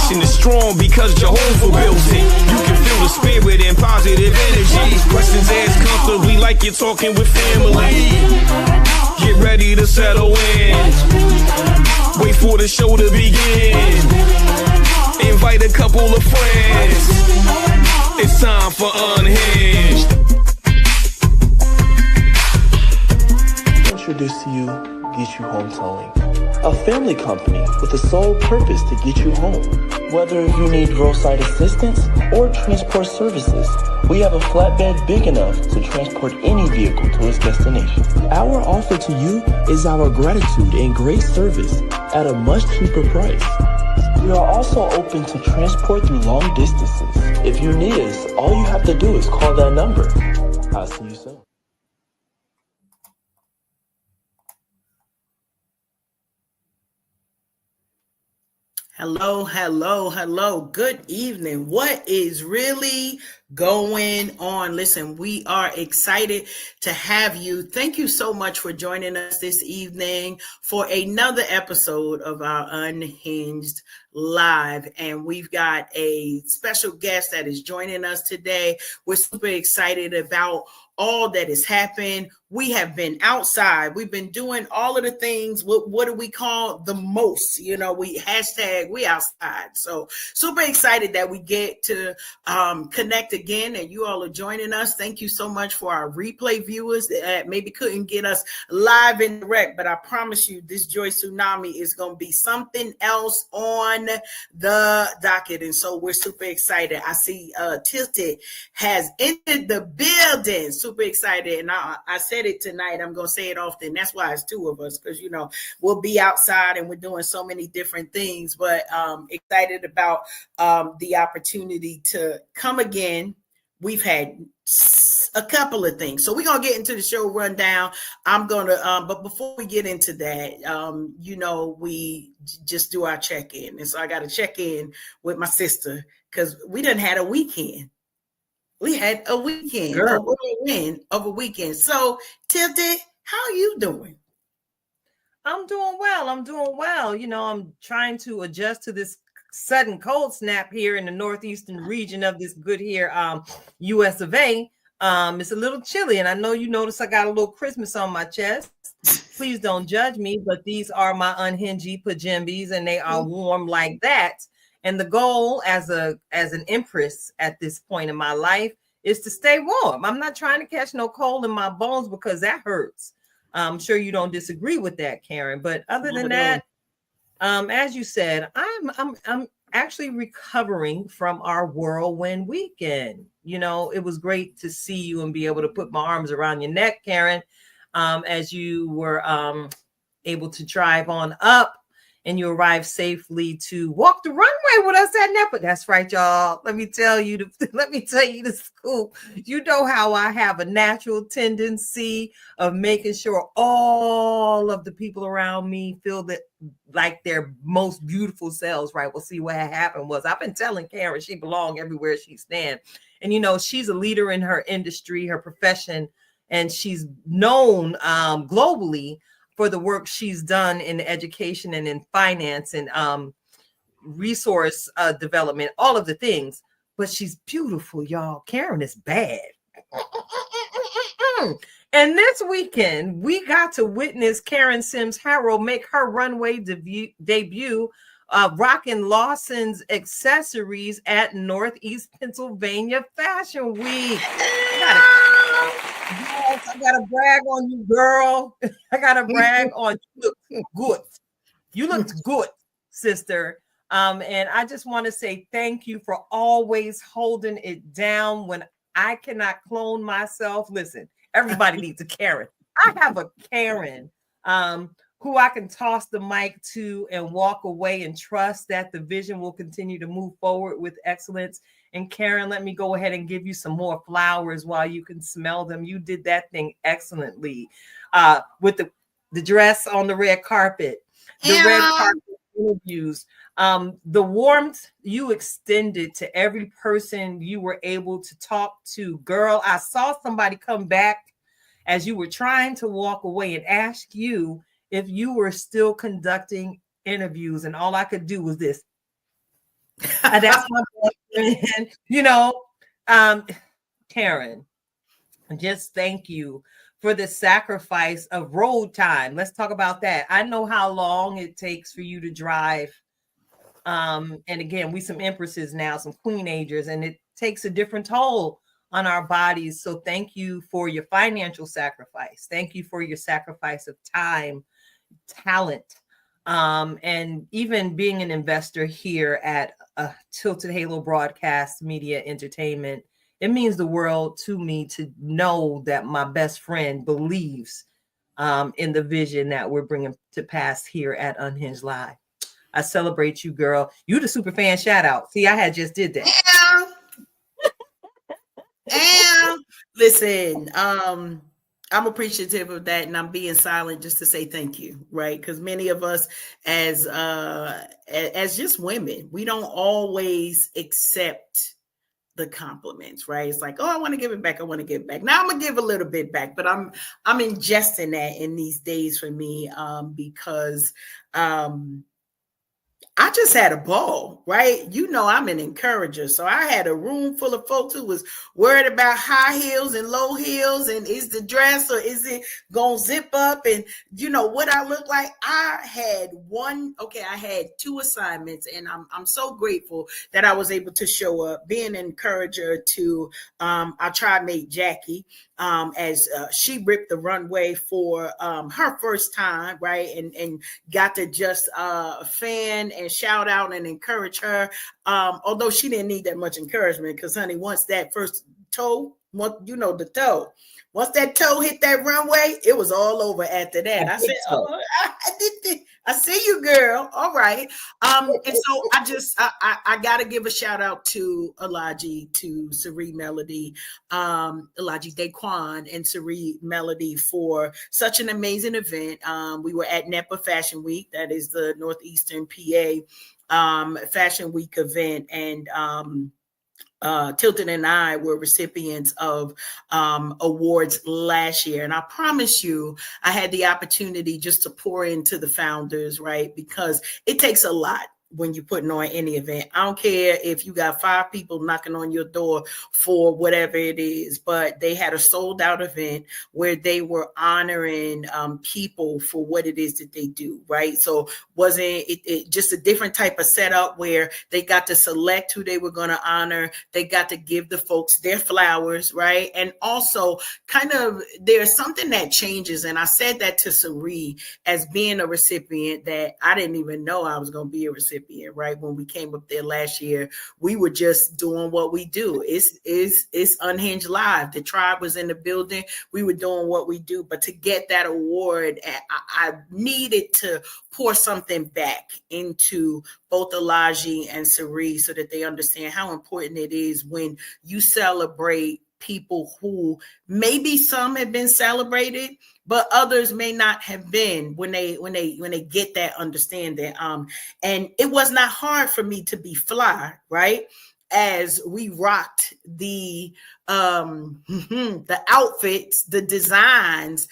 foundation is strong because Jehovah built it. You can feel the spirit and positive energy. Questions asked comfortably like you're talking with family. Get ready to settle in. Wait for the show to begin. Invite a couple of friends. It's time for Unhinged. Introduce to you Get You Home Towing, a family company with the sole purpose to get you home. Whether you need roadside assistance or transport services, we have a flatbed big enough to transport any vehicle to its destination. Our offer to you is our gratitude and great service at a much cheaper price. We are also open to transport through long distances. If you need us, all you have to do is call that number. I'll see you soon. Hello, hello, hello. Good evening. What is really going on? Listen, we are excited to have you. Thank you so much for joining us this evening for another episode of our Unhinged Live. And we've got a special guest that is joining us today. We're super excited about all that has happened. We have been outside. We've been doing all of the things. What do we call the most? You know, we outside. So super excited that we get to connect again and you all are joining us. Thank you so much for our replay viewers that maybe couldn't get us live and direct, but I promise you this Joy Tsunami is going to be something else on the docket. And so we're super excited. I see Tilted has entered the building. Super excited. And I said it tonight. I'm going to say it often. That's why it's two of us, because, you know, we'll be outside and we're doing so many different things, but excited about the opportunity to come again. We've had a couple of things. So we're going to get into the show rundown. I'm going to, but before we get into that, you know, we just do our check-in. And so I got to check in with my sister because we done had a weekend. We had a weekend, over weekend. So, Tilted, how are you doing? I'm doing well. You know, I'm trying to adjust to this sudden cold snap here in the northeastern region of this good here, US of A. It's a little chilly, and I know you notice I got a little Christmas on my chest. Please don't judge me, but these are my Unhinged pajamas, and they are warm like that. And the goal as an empress at this point in my life is to stay warm. I'm not trying to catch no cold in my bones because that hurts. I'm sure you don't disagree with that, Karen. But other than that, as you said, I'm actually recovering from our whirlwind weekend. You know, it was great to see you and be able to put my arms around your neck, Karen, as you were able to drive on up. And you arrived safely to walk the runway with us at Napa. That's right, y'all. Let me tell you the scoop. You know how I have a natural tendency of making sure all of the people around me feel that like their most beautiful selves, right? Well, see what happened was I've been telling Karen she belongs everywhere she stands. And, you know, she's a leader in her industry, her profession, and she's known globally for the work she's done in education and in finance and resource development, all of the things. But she's beautiful, y'all. Karen is bad. And this weekend, we got to witness Karen Sims Harrell make her runway debut, rocking Lawson's accessories at Northeast Pennsylvania Fashion Week. I gotta brag on you, girl. I gotta brag on you. Look good. You looked good, sister. And I just want to say thank you for always holding it down when I cannot clone myself. Listen, everybody needs a Karen. I have a Karen who I can toss the mic to and walk away and trust that the vision will continue to move forward with excellence. And Karen, let me go ahead and give you some more flowers while you can smell them. You did that thing excellently with the dress on the red carpet, the red carpet interviews, the warmth you extended to every person you were able to talk to. Girl, I saw somebody come back as you were trying to walk away and ask you if you were still conducting interviews. And all I could do was this. That's my boyfriend. Karen, just thank you for the sacrifice of road time. Let's talk about that. I know how long it takes for you to drive. And again, we some empresses now, some queenagers, and it takes a different toll on our bodies. So thank you for your financial sacrifice. Thank you for your sacrifice of time, talent, and even being an investor here at Tilted Halo Broadcast Media Entertainment. It means the world to me to know that my best friend believes in the vision that we're bringing to pass here at Unhinged Live. I celebrate you, girl. You the super fan shout out. See, I had just did that. And listen, I'm appreciative of that, and I'm being silent just to say thank you, right? Because many of us, as just women, we don't always accept the compliments, right? It's like, oh, I want to give it back. I want to give it back. Now I'm gonna give a little bit back, but I'm ingesting that in these days for me, because I just had a ball, right? I'm an encourager. So I had a room full of folks who was worried about high heels and low heels, and is the dress or is it gonna zip up, and what I look like. I had two assignments, and I'm so grateful that I was able to show up, being an encourager to our tribe mate Jackie, as she ripped the runway for her first time, right? And got to just fan and shout out and encourage her. Although she didn't need that much encouragement, because honey, once that first toe, the toe, once that toe hit that runway, it was all over after that. I said, oh, I see you, girl. All right. And so I got to give a shout out to Alaji, to Sari Melody, Alaji Daquan and Sari Melody for such an amazing event. We were at NEPA Fashion Week. That is the Northeastern PA Fashion Week event. And Tilton and I were recipients of awards last year. And I promise you, I had the opportunity just to pour into the founders, right? Because it takes a lot when you're putting on any event. I don't care if you got 5 people knocking on your door for whatever it is, but they had a sold out event where they were honoring people for what it is that they do, right? So wasn't it just a different type of setup where they got to select who they were going to honor. They got to give the folks their flowers, right? And also kind of there's something that changes. And I said that to Sari as being a recipient that I didn't even know I was going to be a recipient. Right, when we came up there last year, we were just doing what we do. It's Unhinged Live. The tribe was in the building. We were doing what we do. But to get that award, I needed to pour something back into both Alaji and Sari so that they understand how important it is when you celebrate people who maybe some have been celebrated, but others may not have been when they get that understanding. And it was not hard for me to be fly, right? As we rocked the outfits, the designs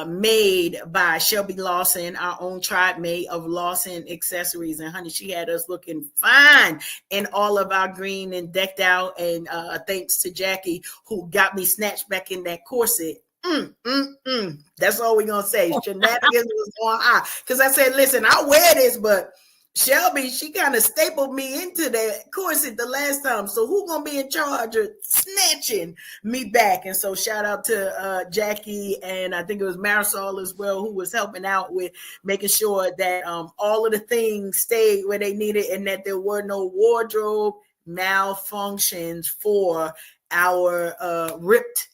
made by Shelby Lawson, our own tribe mate of Lawson Accessories. And honey, she had us looking fine in all of our green and decked out. And thanks to Jackie, who got me snatched back in that corset. That's all we're gonna say. Shenanigans was going on. Because I said, listen, I'll wear this, but Shelby, she kind of stapled me into the corset the last time. So who gonna be in charge of snatching me back? And so shout out to Jackie, and I think it was Marisol as well, who was helping out with making sure that all of the things stayed where they needed, and that there were no wardrobe malfunctions for our ripped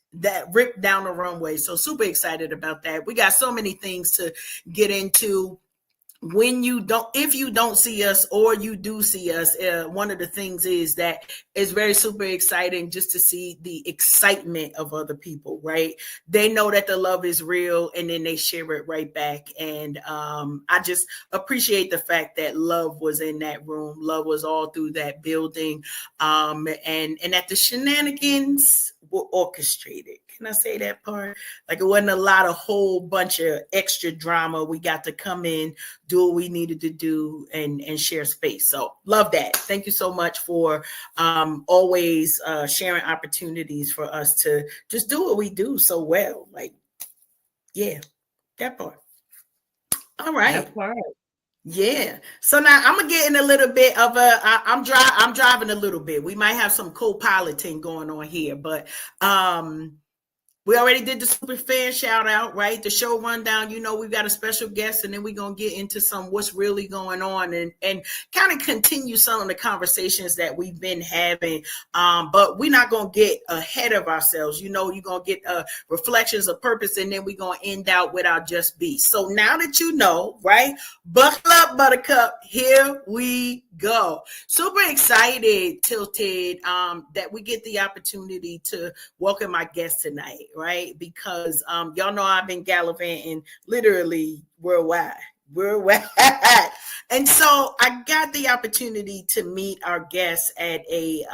down the runway. So super excited about that. We got so many things to get into. If you don't see us or you do see us, one of the things is that it's very super exciting just to see the excitement of other people, right? They know that the love is real, and then they share it right back. And I just appreciate the fact that love was in that room. Love was all through that building. And that the shenanigans were orchestrated. Can Can I say that part? Like it wasn't a whole bunch of extra drama. We got to come in, do what we needed to do, and share space. So love that. Thank you so much for always sharing opportunities for us to just do what we do so well. Like, yeah, that part. All right. That part. Yeah. So now I'm gonna get in a little bit of I'm driving a little bit. We might have some co-piloting going on here, but we already did the super fan shout out, right? The show rundown. You know, we've got a special guest, and then we're gonna get into some what's really going on and kind of continue some of the conversations that we've been having. But we're not gonna get ahead of ourselves. You know, you're gonna get reflections of purpose, and then we're gonna end out with our just be. So now that you know, right? Buckle up, Buttercup. Here we go. Super excited, Tilted, that we get the opportunity to welcome my guest tonight, right? Because y'all know I've been gallivanting literally worldwide. And so I got the opportunity to meet our guest at a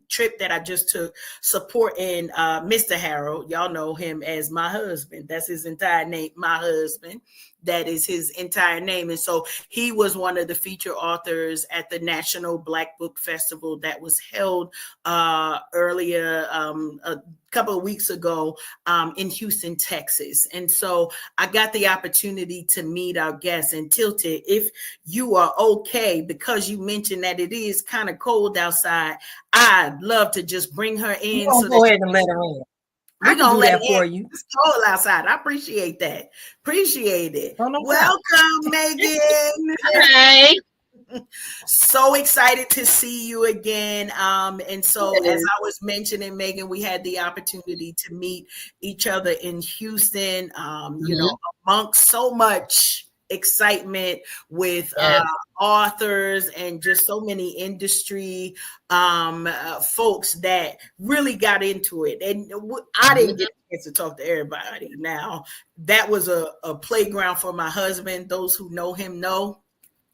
trip that I just took supporting Mr. Harold. Y'all know him as my husband. That's his entire name, my husband. That is his entire name. And so he was one of the feature authors at the National Black Book Festival that was held earlier a couple of weeks ago in Houston, Texas. And so I got the opportunity to meet our guest. And Tilted, if you are okay, because you mentioned that it is kind of cold outside, I'd love to just bring her in. So go ahead and let her in. We're going to let that for you. It's cold outside. I appreciate that. Appreciate it. Oh, no Welcome, Megan. Hi. So excited to see you again. And so as I was mentioning, Megan, we had the opportunity to meet each other in Houston, you know, amongst so much excitement with authors and just so many industry folks that really got into it. And I didn't get a chance to talk to everybody. Now, that was a playground for my husband. Those who know him know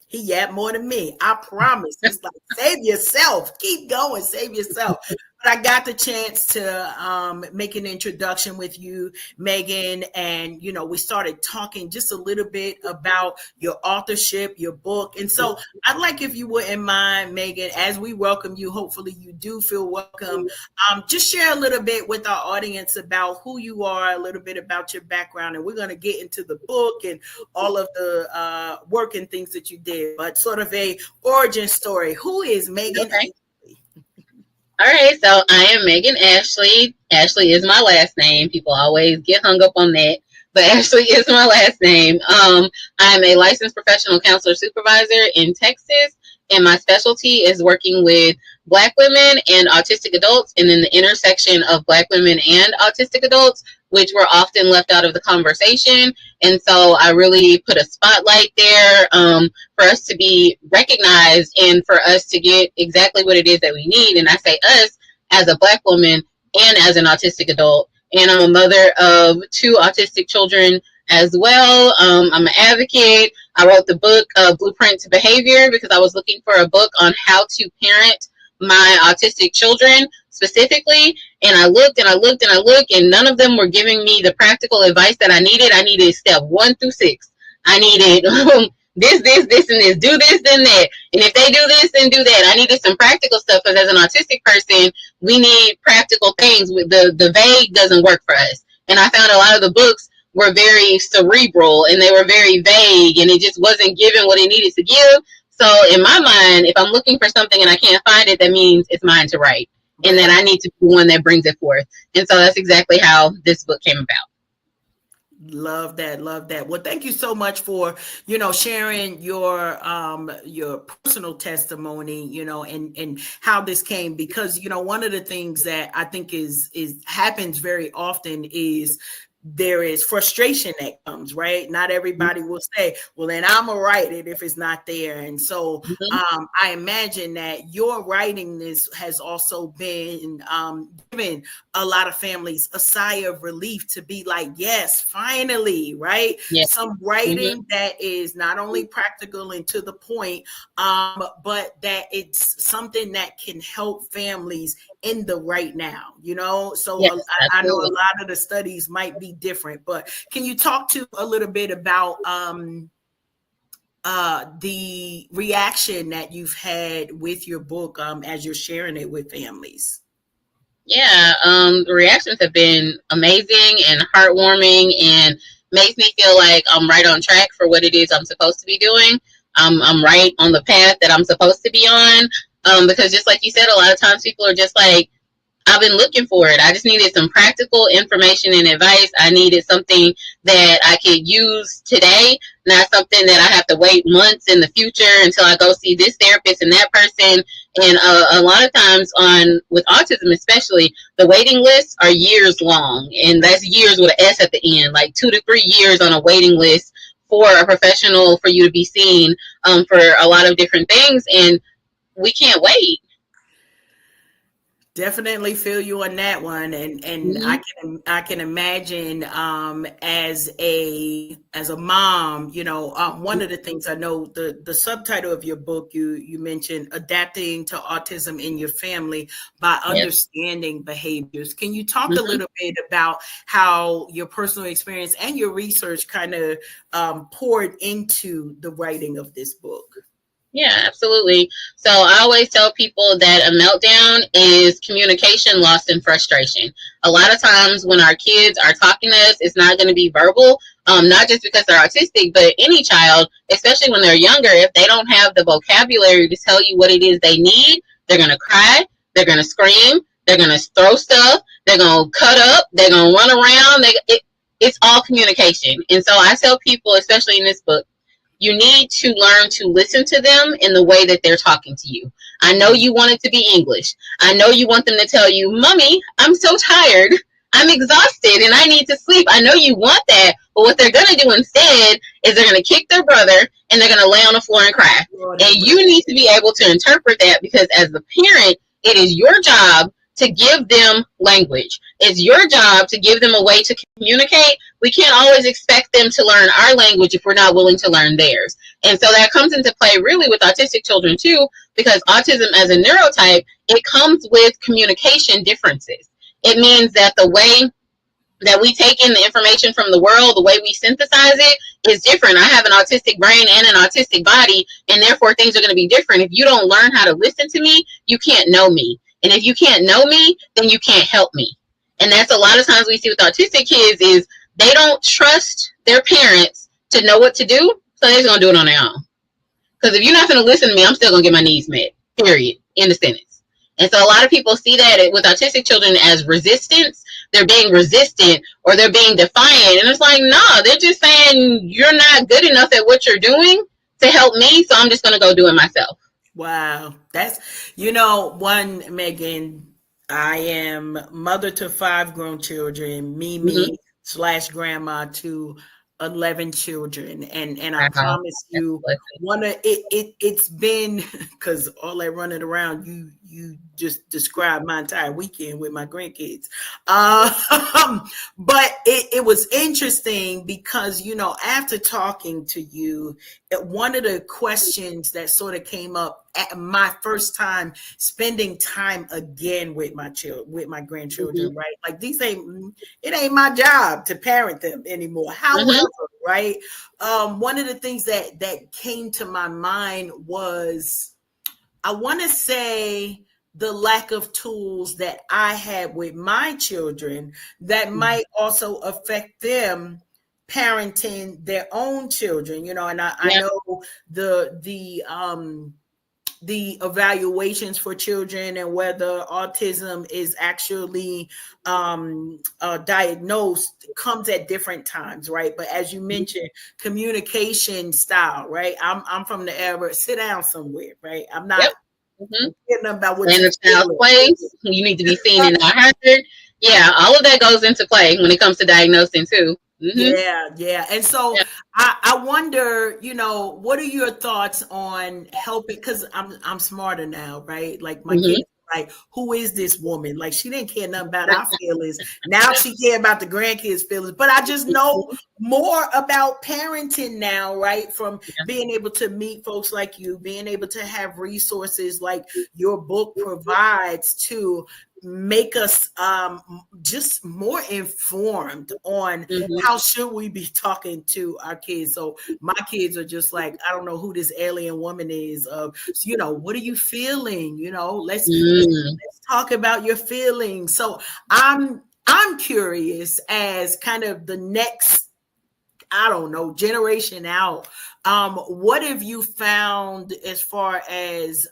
he yapped more than me. I promise. It's like, save yourself. Keep going. Save yourself. But I got the chance to make an introduction with you, Megan. And, you know, we started talking just a little bit about your authorship, your book. And so I'd like, if you wouldn't mind, Megan, as we welcome you, hopefully you do feel welcome. Just share a little bit with our audience about who you are, a little bit about your background. And we're going to get into the book and all of the work and things that you did, but sort of a origin story. Who is Meghan? Okay. All right, so I am Meghan Ashley. Ashley is my last name. People always get hung up on that, but Ashley is my last name. I'm a licensed professional counselor supervisor in Texas, and my specialty is working with Black women and autistic adults, and then the intersection of Black women and autistic adults, which were often left out of the conversation. And so I really put a spotlight there for us to be recognized and for us to get exactly what it is that we need. And I say us as a Black woman and as an autistic adult. And I'm a mother of 2 autistic children as well. I'm an advocate. I wrote the book Blueprint to Behavior because I was looking for a book on how to parent my autistic children specifically, and I looked and I looked and I looked, and none of them were giving me the practical advice that I needed. I needed step 1 through 6. I needed this, and this. Do this, then that. And if they do this, then do that. I needed some practical stuff because as an autistic person, we need practical things. The vague doesn't work for us. And I found a lot of the books were very cerebral and they were very vague, and it just wasn't giving what it needed to give. So in my mind, if I'm looking for something and I can't find it, that means it's mine to write, and that I need to be one that brings it forth. And so that's exactly how this book came about. Love that. Love that. Well, thank you so much for, you know, sharing your personal testimony, you know, and how this came, because, you know, one of the things that I think is happens very often is there is frustration that comes, right? Not everybody will say, well, then I'm gonna write it if it's not there. And so I imagine that your writing this has also been giving a lot of families a sigh of relief to be like, yes, finally, right? Yeah. Some writing that is not only practical and to the point, but that it's something that can help families in the right now, you know? So Yes, I know a lot of the studies might be different, but can you talk to a little bit about the reaction that you've had with your book as you're sharing it with families? Yeah, the reactions have been amazing and heartwarming, and makes me feel like I'm right on track for what it is I'm supposed to be doing. I'm right on the path that I'm supposed to be on, because just like you said, a lot of times people are just like, I've been looking for it. I just needed some practical information and advice. I needed something that I could use today, not something that I have to wait months in the future until I go see this therapist and that person. And a lot of times with autism especially, the waiting lists are years long, and that's years with an S at the end, like 2 to 3 years on a waiting list for a professional for you to be seen for a lot of different things, and we can't wait. Definitely feel you on that one, and I can imagine as a mom, you know, one of the things I know, the subtitle of your book, you mentioned adapting to autism in your family by understanding behaviors. Can you talk a little bit about how your personal experience and your research kind of poured into the writing of this book? Yeah, absolutely. So I always tell people that a meltdown is communication lost in frustration. A lot of times when our kids are talking to us, it's not going to be verbal, not just because they're autistic, but any child, especially when they're younger, if they don't have the vocabulary to tell you what it is they need, they're going to cry, they're going to scream, they're going to throw stuff, they're going to cut up, they're going to run around. It's all communication. And so I tell people, especially in this book, you need to learn to listen to them in the way that they're talking to you. I know you want it to be English. I know you want them to tell you, Mommy, I'm so tired. I'm exhausted and I need to sleep. I know you want that. But what they're going to do instead is they're going to kick their brother and they're going to lay on the floor and cry. And you need to be able to interpret that, because as the parent, it is your job to give them language. It's your job to give them a way to communicate. We can't always expect them to learn our language if we're not willing to learn theirs. And so that comes into play really with autistic children too, because autism as a neurotype, it comes with communication differences. It means that the way that we take in the information from the world, the way we synthesize it is different. I have an autistic brain and an autistic body, and therefore things are going to be different. If you don't learn how to listen to me, you can't know me. And if you can't know me, then you can't help me. And that's a lot of times we see with autistic kids is they don't trust their parents to know what to do, so they're just going to do it on their own. Because if you're not going to listen to me, I'm still going to get my needs met, period, in the sentence. And so a lot of people see that with autistic children as resistance. They're being resistant or they're being defiant. And it's like, no, they're just saying you're not good enough at what you're doing to help me, so I'm just going to go do it myself. Wow. That's, one, Meghan, I am mother to 5 grown children, Mimi / grandma to 11 children. And I promise you, it's been, because all that running around, you just described my entire weekend with my grandkids. But it was interesting because, after talking to you, one of the questions that sort of came up at my first time spending time again with my grandchildren, right? Like it ain't my job to parent them anymore. However, right? One of the things that came to my mind was, I want to say, the lack of tools that I had with my children that might also affect them parenting their own children, and I know the evaluations for children and whether autism is actually diagnosed comes at different times, right? But as you mentioned, communication style, right? I'm from the era, sit down somewhere, right? I'm not about what in a child's place. You need to be seen and not heard. Yeah, all of that goes into play when it comes to diagnosing too. Yeah. And so I wonder, what are your thoughts on helping? Because I'm smarter now, right? Like my kids, like, who is this woman? Like, she didn't care nothing about our feelings. Now she care about the grandkids' feelings. But I just know more about parenting now, right? From being able to meet folks like you, being able to have resources like your book provides to make us just more informed on how should we be talking to our kids. So my kids are just like, I don't know who this alien woman is. What are you feeling? Let's talk about your feelings. So I'm curious, as kind of the next, I don't know, generation out. What have you found as far as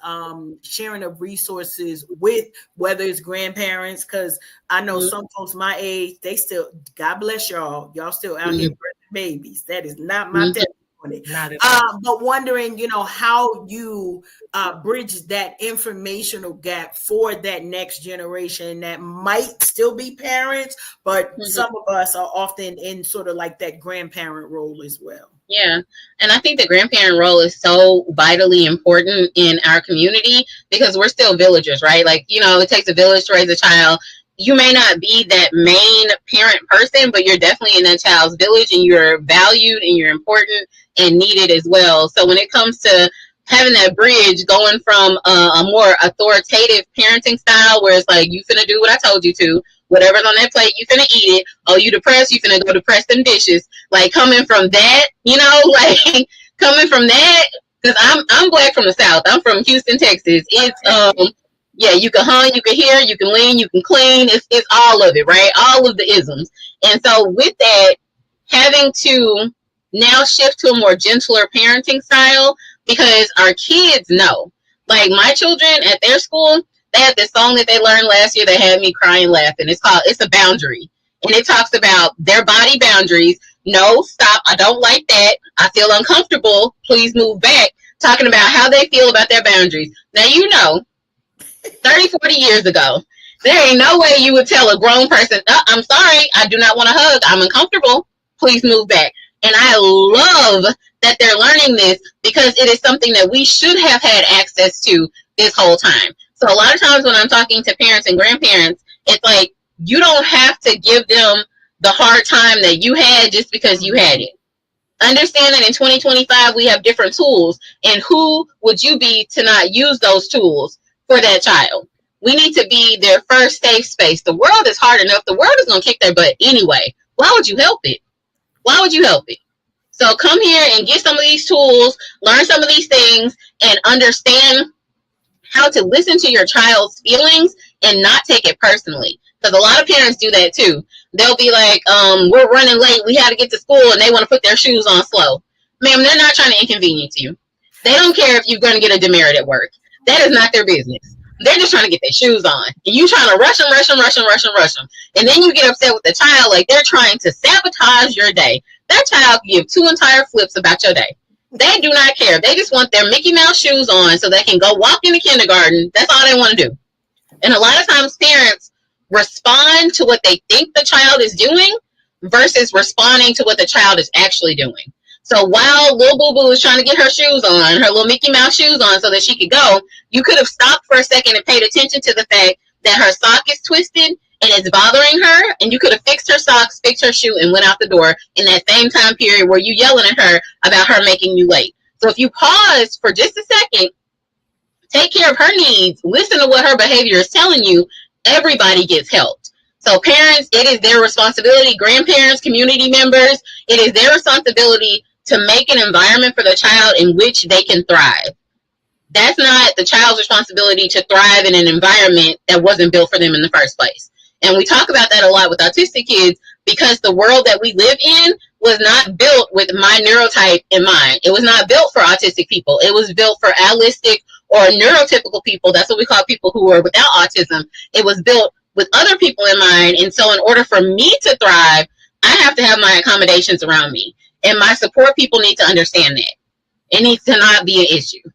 sharing of resources with, whether it's grandparents? Because I know some folks my age, they still, God bless y'all still out here birthing babies. That is not my testimony. Not at all. But wondering, how you bridge that informational gap for that next generation that might still be parents, but some of us are often in sort of like that grandparent role as well. Yeah. And I think the grandparent role is so vitally important in our community because we're still villagers, right? Like, it takes a village to raise a child. You may not be that main parent person, but you're definitely in that child's village and you're valued and you're important and needed as well. So when it comes to having that bridge going from a more authoritative parenting style where it's like, you finna do what I told you to, whatever's on that plate, you finna eat it. Oh, you depressed, you finna go depress them dishes. Like coming from that, coming from that, because I'm Black from the South. I'm from Houston, Texas. It's you can hunt, you can hear, you can lean, you can clean. It's all of it, right? All of the isms. And so with that, having to now shift to a more gentler parenting style because our kids know. Like my children at their school, they had this song that they learned last year that had me crying laughing. It's a boundary. And it talks about their body boundaries. No, stop. I don't like that. I feel uncomfortable. Please move back. Talking about how they feel about their boundaries. Now, 30, 40 years ago, there ain't no way you would tell a grown person, I'm sorry, I do not want to hug. I'm uncomfortable. Please move back. And I love that they're learning this because it is something that we should have had access to this whole time. So a lot of times when I'm talking to parents and grandparents, it's like, you don't have to give them the hard time that you had just because you had it. Understand that in 2025, we have different tools. And who would you be to not use those tools for that child? We need to be their first safe space. The world is hard enough. The world is going to kick their butt anyway. Why would you help it? Why would you help it? So come here and get some of these tools, learn some of these things, and understand how to listen to your child's feelings and not take it personally. Because a lot of parents do that too. They'll be like, we're running late. We had to get to school and they want to put their shoes on slow. Ma'am, they're not trying to inconvenience you. They don't care if you're going to get a demerit at work. That is not their business. They're just trying to get their shoes on. And you trying to rush them. And then you get upset with the child like they're trying to sabotage your day. That child can give 2 entire flips about your day. They do not care. They just want their Mickey Mouse shoes on so they can go walk into kindergarten. That's all they want to do. And a lot of times parents respond to what they think the child is doing versus responding to what the child is actually doing. So while little Boo Boo is trying to get her shoes on, her little Mickey Mouse shoes on so that she could go, you could have stopped for a second and paid attention to the fact that her sock is twisted and it's bothering her, and you could have fixed her socks, fixed her shoe, and went out the door in that same time period where you yelling at her about her making you late. So if you pause for just a second, take care of her needs, listen to what her behavior is telling you, everybody gets helped. So parents, it is their responsibility, grandparents, community members, it is their responsibility to make an environment for the child in which they can thrive. That's not the child's responsibility to thrive in an environment that wasn't built for them in the first place. And we talk about that a lot with autistic kids because the world that we live in was not built with my neurotype in mind. It was not built for autistic people. It was built for allistic or neurotypical people. That's what we call people who are without autism. It was built with other people in mind. And so in order for me to thrive, I have to have my accommodations around me. And my support people need to understand that. It needs to not be an issue.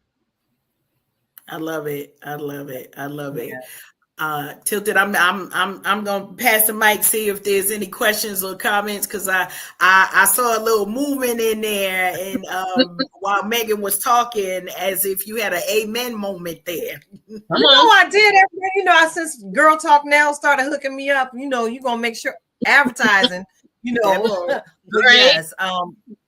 I love it. I love it. I love it. Tilted, I'm gonna pass the mic, see if there's any questions or comments, because I saw a little movement in there, and while Megan was talking, as if you had an amen moment there. I did. Since Girl Talk Now started hooking me up, you're gonna make sure advertising. But yes,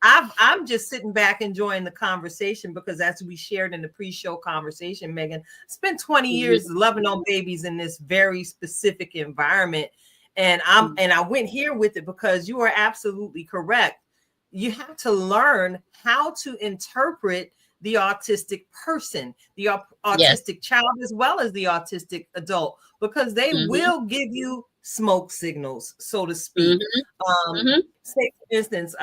I'm just sitting back enjoying the conversation, because as we shared in the pre-show conversation, Megan, spent 20 years loving on babies in this very specific environment, and I went here with it because you are absolutely correct. You have to learn how to interpret the autistic person, the autistic child, as well as the autistic adult, because they will give you smoke signals, so to speak. Say, for instance,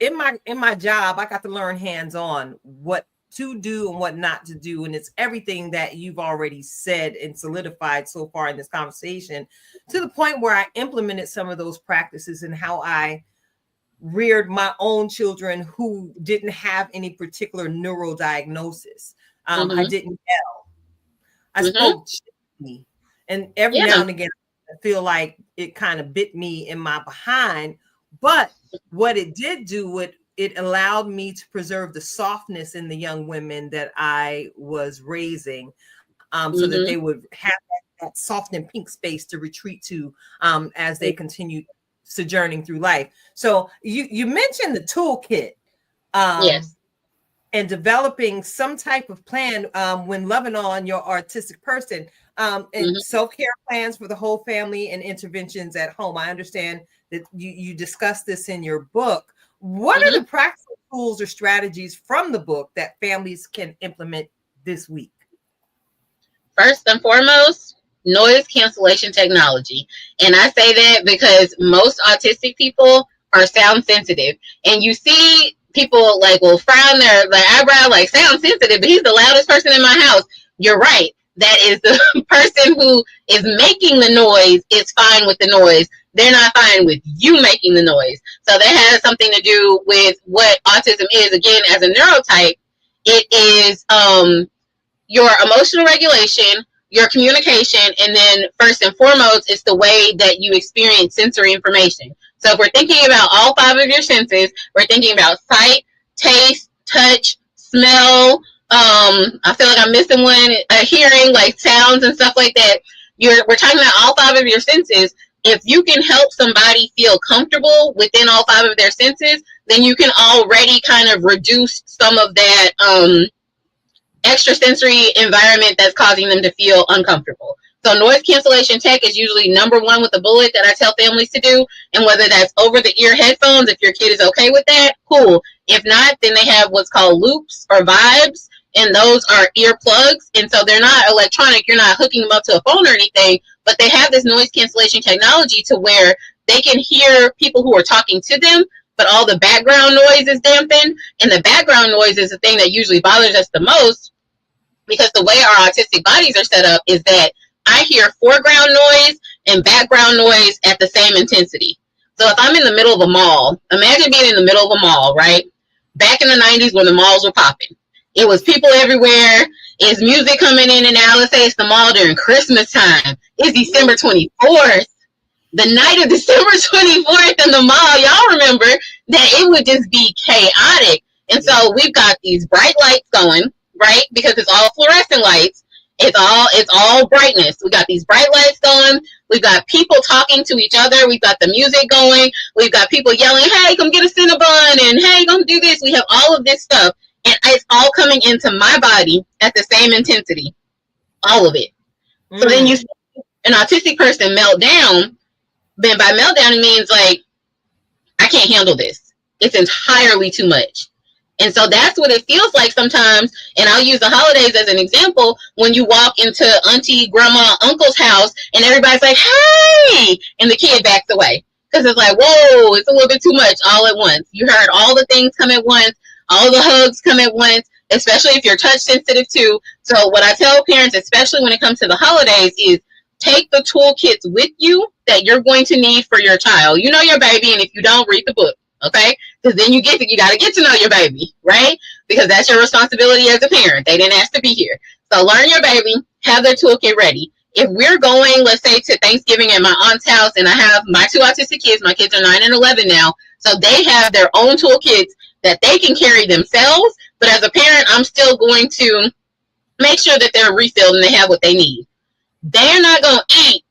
in my job, I got to learn hands-on what to do and what not to do, and it's everything that you've already said and solidified so far in this conversation, to the point where I implemented some of those practices in how I reared my own children who didn't have any particular neural diagnosis. I didn't yell. I spoke gently, and every now and again, I feel like it kind of bit me in my behind. But what it did do, it allowed me to preserve the softness in the young women that I was raising, so that they would have that soft and pink space to retreat to as they continue sojourning through life. So you mentioned the toolkit, and developing some type of plan when loving on your autistic person, and self-care plans for the whole family and interventions at home. I understand that you discussed this in your book. What are the practical tools or strategies from the book that families can implement this week? First and foremost, noise cancellation technology. And I say that because most autistic people are sound sensitive. And you see people will frown their eyebrow, sound sensitive, but he's the loudest person in my house. You're right. That is the person who is making the noise is fine with the noise. They're not fine with you making the noise. So that has something to do with what autism is. Again, as a neurotype, it is your emotional regulation, your communication, and then first and foremost, it's the way that you experience sensory information. So if we're thinking about all 5 of your senses, we're thinking about sight, taste, touch, smell. I feel like I'm missing one. Hearing, sounds and stuff like that. We're talking about all 5 of your senses. If you can help somebody feel comfortable within all 5 of their senses, then you can already kind of reduce some of that extrasensory environment that's causing them to feel uncomfortable. So noise cancellation tech is usually number 1 with a bullet that I tell families to do. And whether that's over the ear headphones, if your kid is okay with that, cool. If not, then they have what's called loops or vibes, and those are earplugs. And so they're not electronic. You're not hooking them up to a phone or anything, but they have this noise cancellation technology to where they can hear people who are talking to them, but all the background noise is dampened. And the background noise is the thing that usually bothers us the most, because the way our autistic bodies are set up is that I hear foreground noise and background noise at the same intensity. So if I'm in the middle of a mall, imagine being in the middle of a mall, right? Back in the 90s when the malls were popping. It was people everywhere. It's music coming in and out. Let's say it's the mall during Christmas time. It's December 24th. The night of December 24th in the mall, y'all remember that it would just be chaotic. And so we've got these bright lights going, right? Because it's all fluorescent lights. It's all brightness. We got these bright lights going. We've got people talking to each other. We've got the music going. We've got people yelling, hey, come get a Cinnabon, and hey, come do this. We have all of this stuff. And it's all coming into my body at the same intensity. All of it. So then you see an autistic person melt down. Then by meltdown, it means I can't handle this. It's entirely too much. And so that's what it feels like sometimes. And I'll use the holidays as an example. When you walk into auntie, grandma, uncle's house and everybody's like, hey, and the kid backs away. Because it's whoa, it's a little bit too much all at once. You heard all the things come at once. All the hugs come at once, especially if you're touch sensitive too. So what I tell parents, especially when it comes to the holidays, is take the toolkits with you that you're going to need for your child. You know your baby, and if you don't, read the book. Okay, because then you got to get to know your baby, right? Because that's your responsibility as a parent. They didn't ask to be here. So learn your baby, have their toolkit ready. If we're going, let's say, to Thanksgiving at my aunt's house, and I have my 2 autistic kids, my kids are 9 and 11 now, so they have their own toolkits that they can carry themselves. But as a parent, I'm still going to make sure that they're refilled and they have what they need. They're not going to eat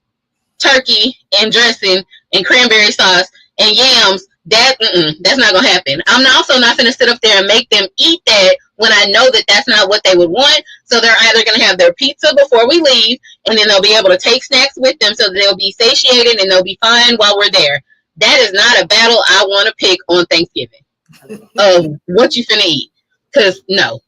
turkey and dressing and cranberry sauce and yams. That's not going to happen. I'm also not going to sit up there and make them eat that when I know that that's not what they would want. So they're either going to have their pizza before we leave, and then they'll be able to take snacks with them so that they'll be satiated and they'll be fine while we're there. That is not a battle I want to pick on Thanksgiving of what you finna eat. Because no,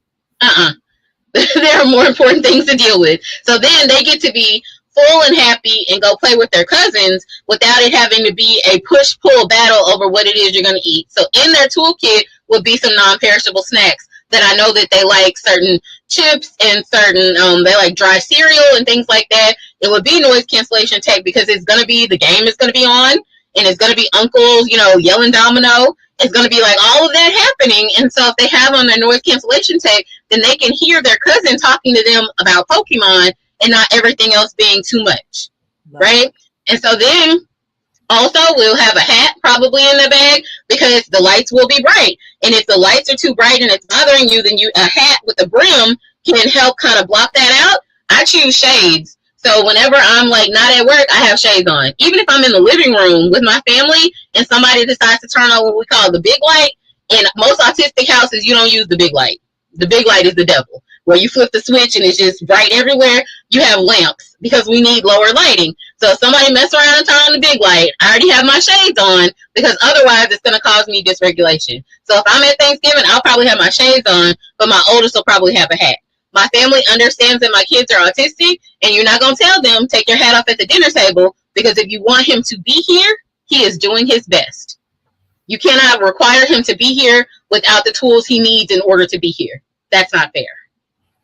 there are more important things to deal with. So then they get to be full and happy and go play with their cousins without it having to be a push-pull battle over what it is you're going to eat. So in their toolkit will be some non-perishable snacks that I know that they like, certain chips and certain, they like dry cereal and things like that. It would be noise cancellation tape because it's going to be, the game is going to be on, and it's going to be uncles, yelling domino. It's going to be like all of that happening. And so if they have on their noise cancellation tape, then they can hear their cousin talking to them about Pokemon and not everything else being too much, right? And so then also we'll have a hat probably in the bag because the lights will be bright. And if the lights are too bright and it's bothering you, then a hat with a brim can help kind of block that out. I choose shades. So whenever I'm like not at work, I have shades on. Even if I'm in the living room with my family and somebody decides to turn on what we call the big light, in most autistic houses, you don't use the big light. The big light is the devil, where you flip the switch and it's just bright everywhere. You have lamps because we need lower lighting. So if somebody mess around and turn on the big light, I already have my shades on because otherwise it's going to cause me dysregulation. So if I'm at Thanksgiving, I'll probably have my shades on, but my oldest will probably have a hat. My family understands that my kids are autistic, and you're not going to tell them, take your hat off at the dinner table, because if you want him to be here, he is doing his best. You cannot require him to be here without the tools he needs in order to be here. That's not fair.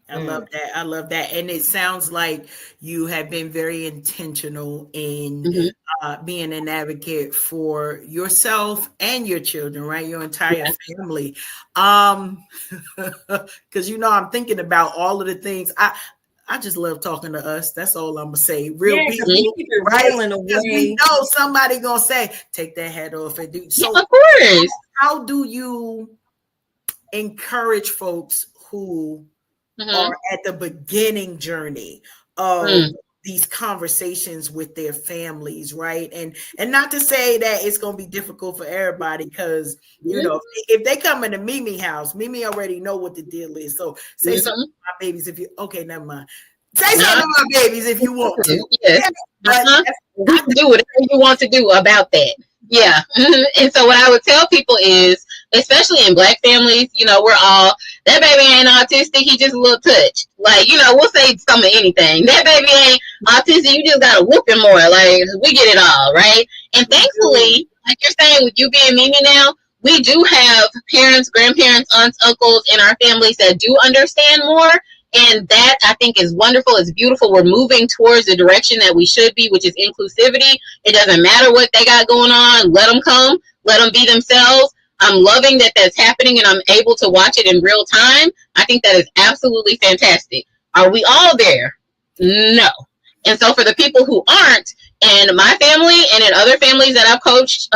I love that. I love that. And it sounds like you have been very intentional in being an advocate for yourself and your children, right? Your entire family. Because, I'm thinking about all of the things. I just love talking to us. That's all I'm going to say. Real people, right? Because we know somebody going to say, take that hat off and do. So, of course. How do you encourage folks who are at the beginning journey of these conversations with their families, right? And not to say that it's going to be difficult for everybody, because if they come into Mimi house, Mimi already know what the deal is. So say something to my babies if you never mind. Say something to my babies if you want to. Yes. You can do whatever you want to do about that. Yeah. And so what I would tell people is, especially in Black families, we're all, that baby ain't autistic, he just a little touched. Like, we'll say some of anything. That baby ain't autistic, you just gotta whoop him more. Like, we get it all, right? And thankfully, like you're saying, with you being Mimi now, we do have parents, grandparents, aunts, uncles in our families that do understand more. And that, I think, is wonderful. It's beautiful. We're moving towards the direction that we should be, which is inclusivity. It doesn't matter what they got going on. Let them come. Let them be themselves. I'm loving that that's happening, and I'm able to watch it in real time. I think that is absolutely fantastic. Are we all there? No. And so for the people who aren't, in my family and in other families that I've coached,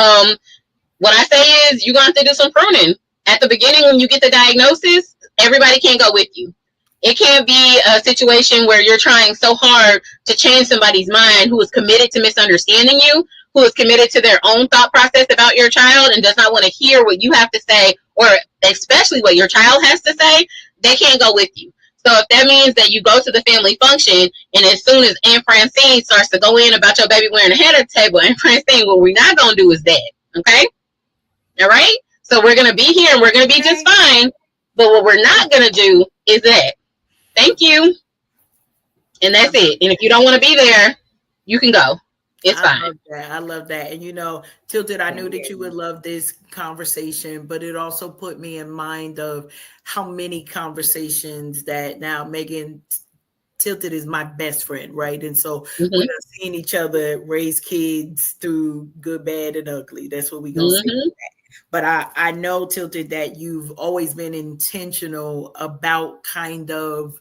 what I say is you're going to have to do some pruning. At the beginning, when you get the diagnosis, everybody can't go with you. It can't be a situation where you're trying so hard to change somebody's mind who is committed to misunderstanding you, who is committed to their own thought process about your child and does not want to hear what you have to say, or especially what your child has to say. They can't go with you. So if that means that you go to the family function, and as soon as Aunt Francine starts to go in about your baby wearing a hat at the table, Aunt Francine, what we're not going to do is that. Okay? All right? So we're going to be here and we're going to be just fine. But what we're not going to do is that. Thank you. And that's it. And if you don't want to be there, you can go. It's fine. I love that. And Tilted, I knew that you would love this conversation, but it also put me in mind of how many conversations that now Meghan Tilted is my best friend, right? And so we're seeing each other raise kids through good, bad, and ugly. That's what we're going to see. But I know, Tilted, that you've always been intentional about kind of,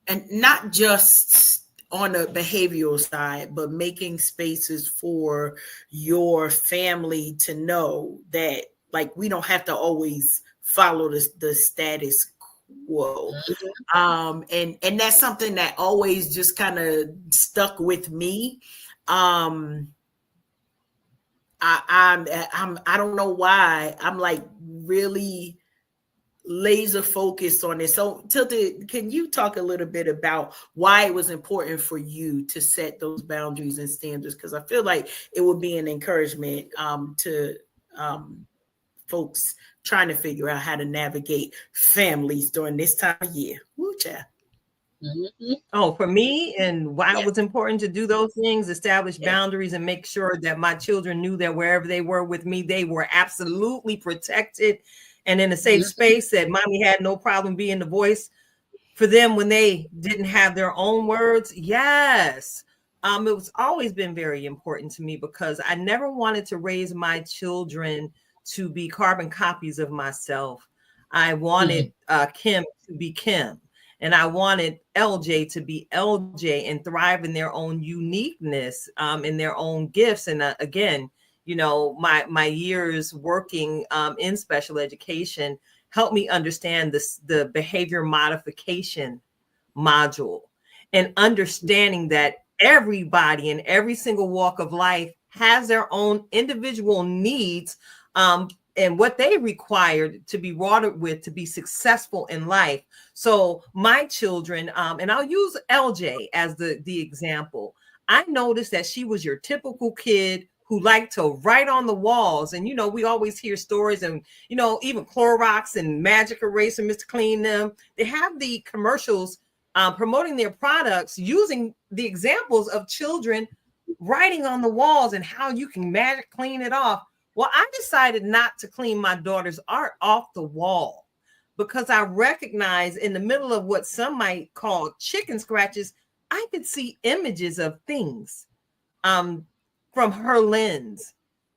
and not just on the behavioral side, but making spaces for your family to know that, like, we don't have to always follow the status quo. And that's something that always just kind of stuck with me. I don't know why I'm like really laser focused on this. So Tilted, can you talk a little bit about why it was important for you to set those boundaries and standards? Because I feel like it would be an encouragement to folks trying to figure out how to navigate families during this time of year. Woo, child. Oh, for me, and why it was important to do those things, establish boundaries and make sure that my children knew that wherever they were with me, they were absolutely protected and in a safe space, that mommy had no problem being the voice for them when they didn't have their own words. Yes. It was always been very important to me because I never wanted to raise my children to be carbon copies of myself. I wanted Kim to be Kim. And I wanted LJ to be LJ and thrive in their own uniqueness, in their own gifts. And again, you know, my years working in special education helped me understand the behavior modification module, and understanding that everybody in every single walk of life has their own individual needs, and what they required to be watered with to be successful in life. So my children, and I'll use LJ as the example. I noticed that she was your typical kid who liked to write on the walls. And, you know, we always hear stories, and, you know, even Clorox and Magic Eraser, Mr. Clean Them, they have the commercials promoting their products using the examples of children writing on the walls and how you can magic clean it off. Well, I decided not to clean my daughter's art off the wall because I recognized in the middle of what some might call chicken scratches, I could see images of things from her lens,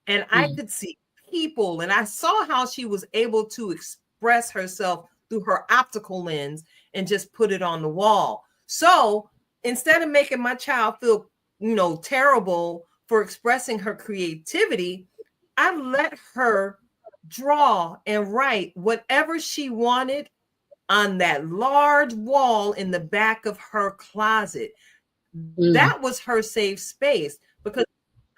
and I could see people, and I saw how she was able to express herself through her optical lens and just put it on the wall. So instead of making my child feel, you know, terrible for expressing her creativity, I let her draw and write whatever she wanted on that large wall in the back of her closet. That was her safe space, because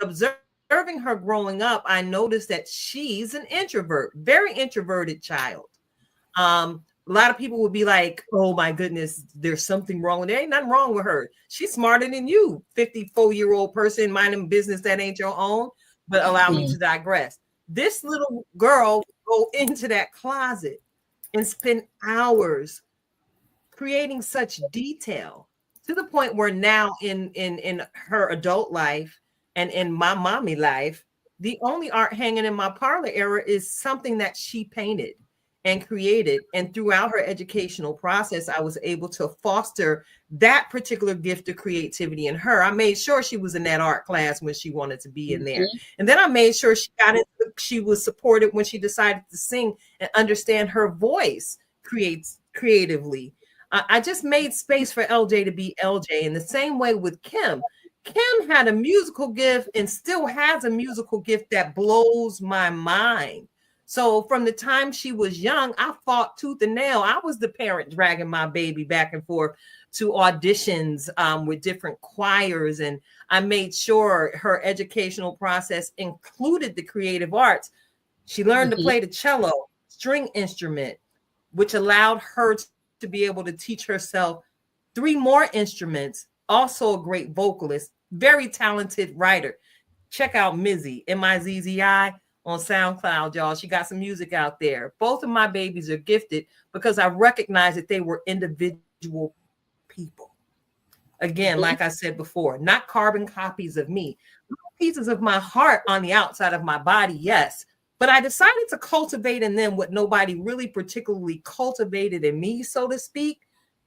observing her growing up, I noticed that she's an introvert, very introverted child. A lot of people would be like, oh my goodness, there's something wrong with her. There ain't nothing wrong with her. She's smarter than you, 54-year-old person minding business that ain't your own. But allow me to digress. This little girl would go into that closet and spend hours creating such detail, to the point where now in her adult life and in my mommy life, the only art hanging in my parlor area is something that she painted and created. And throughout her educational process, I was able to foster that particular gift of creativity in her. I made sure she was in that art class when she wanted to be in there. And then I made sure she was supported when she decided to sing and understand her voice creatively. I just made space for LJ to be LJ. In the same way with Kim. Kim had a musical gift and still has a musical gift that blows my mind. So from the time she was young, I fought tooth and nail. I was the parent dragging my baby back and forth to auditions with different choirs. And I made sure her educational process included the creative arts. She learned to play the cello, string instrument, which allowed her to be able to teach herself 3 more instruments. Also a great vocalist, very talented writer. Check out Mizzy, M-I-Z-Z-I. On SoundCloud, y'all. She got some music out there. Both of my babies are gifted because I recognized that they were individual people. Again, like I said before, not carbon copies of me. Pieces of my heart on the outside of my body, yes. But I decided to cultivate in them what nobody really particularly cultivated in me, so to speak,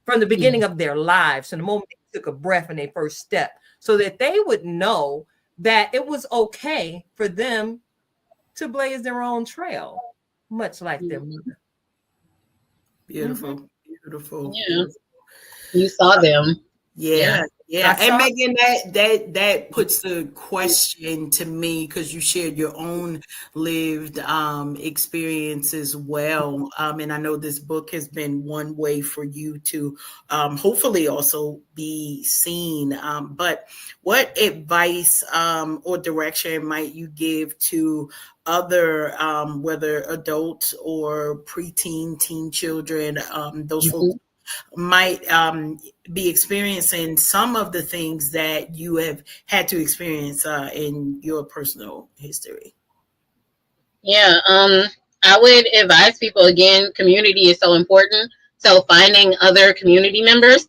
from the beginning of their lives, from the moment they took a breath and their first step, so that they would know that it was okay for them to blaze their own trail, much like their mother. Beautiful, beautiful. Yeah. You saw them. Yeah. Yeah, and Megan, that puts the question to me because you shared your own lived experience as well, and I know this book has been one way for you to hopefully also be seen. But what advice or direction might you give to other, whether adults or preteen, teen children, those folks might be experiencing some of the things that you have had to experience in your personal history? Yeah, I would advise people, again, community is so important. So finding other community members,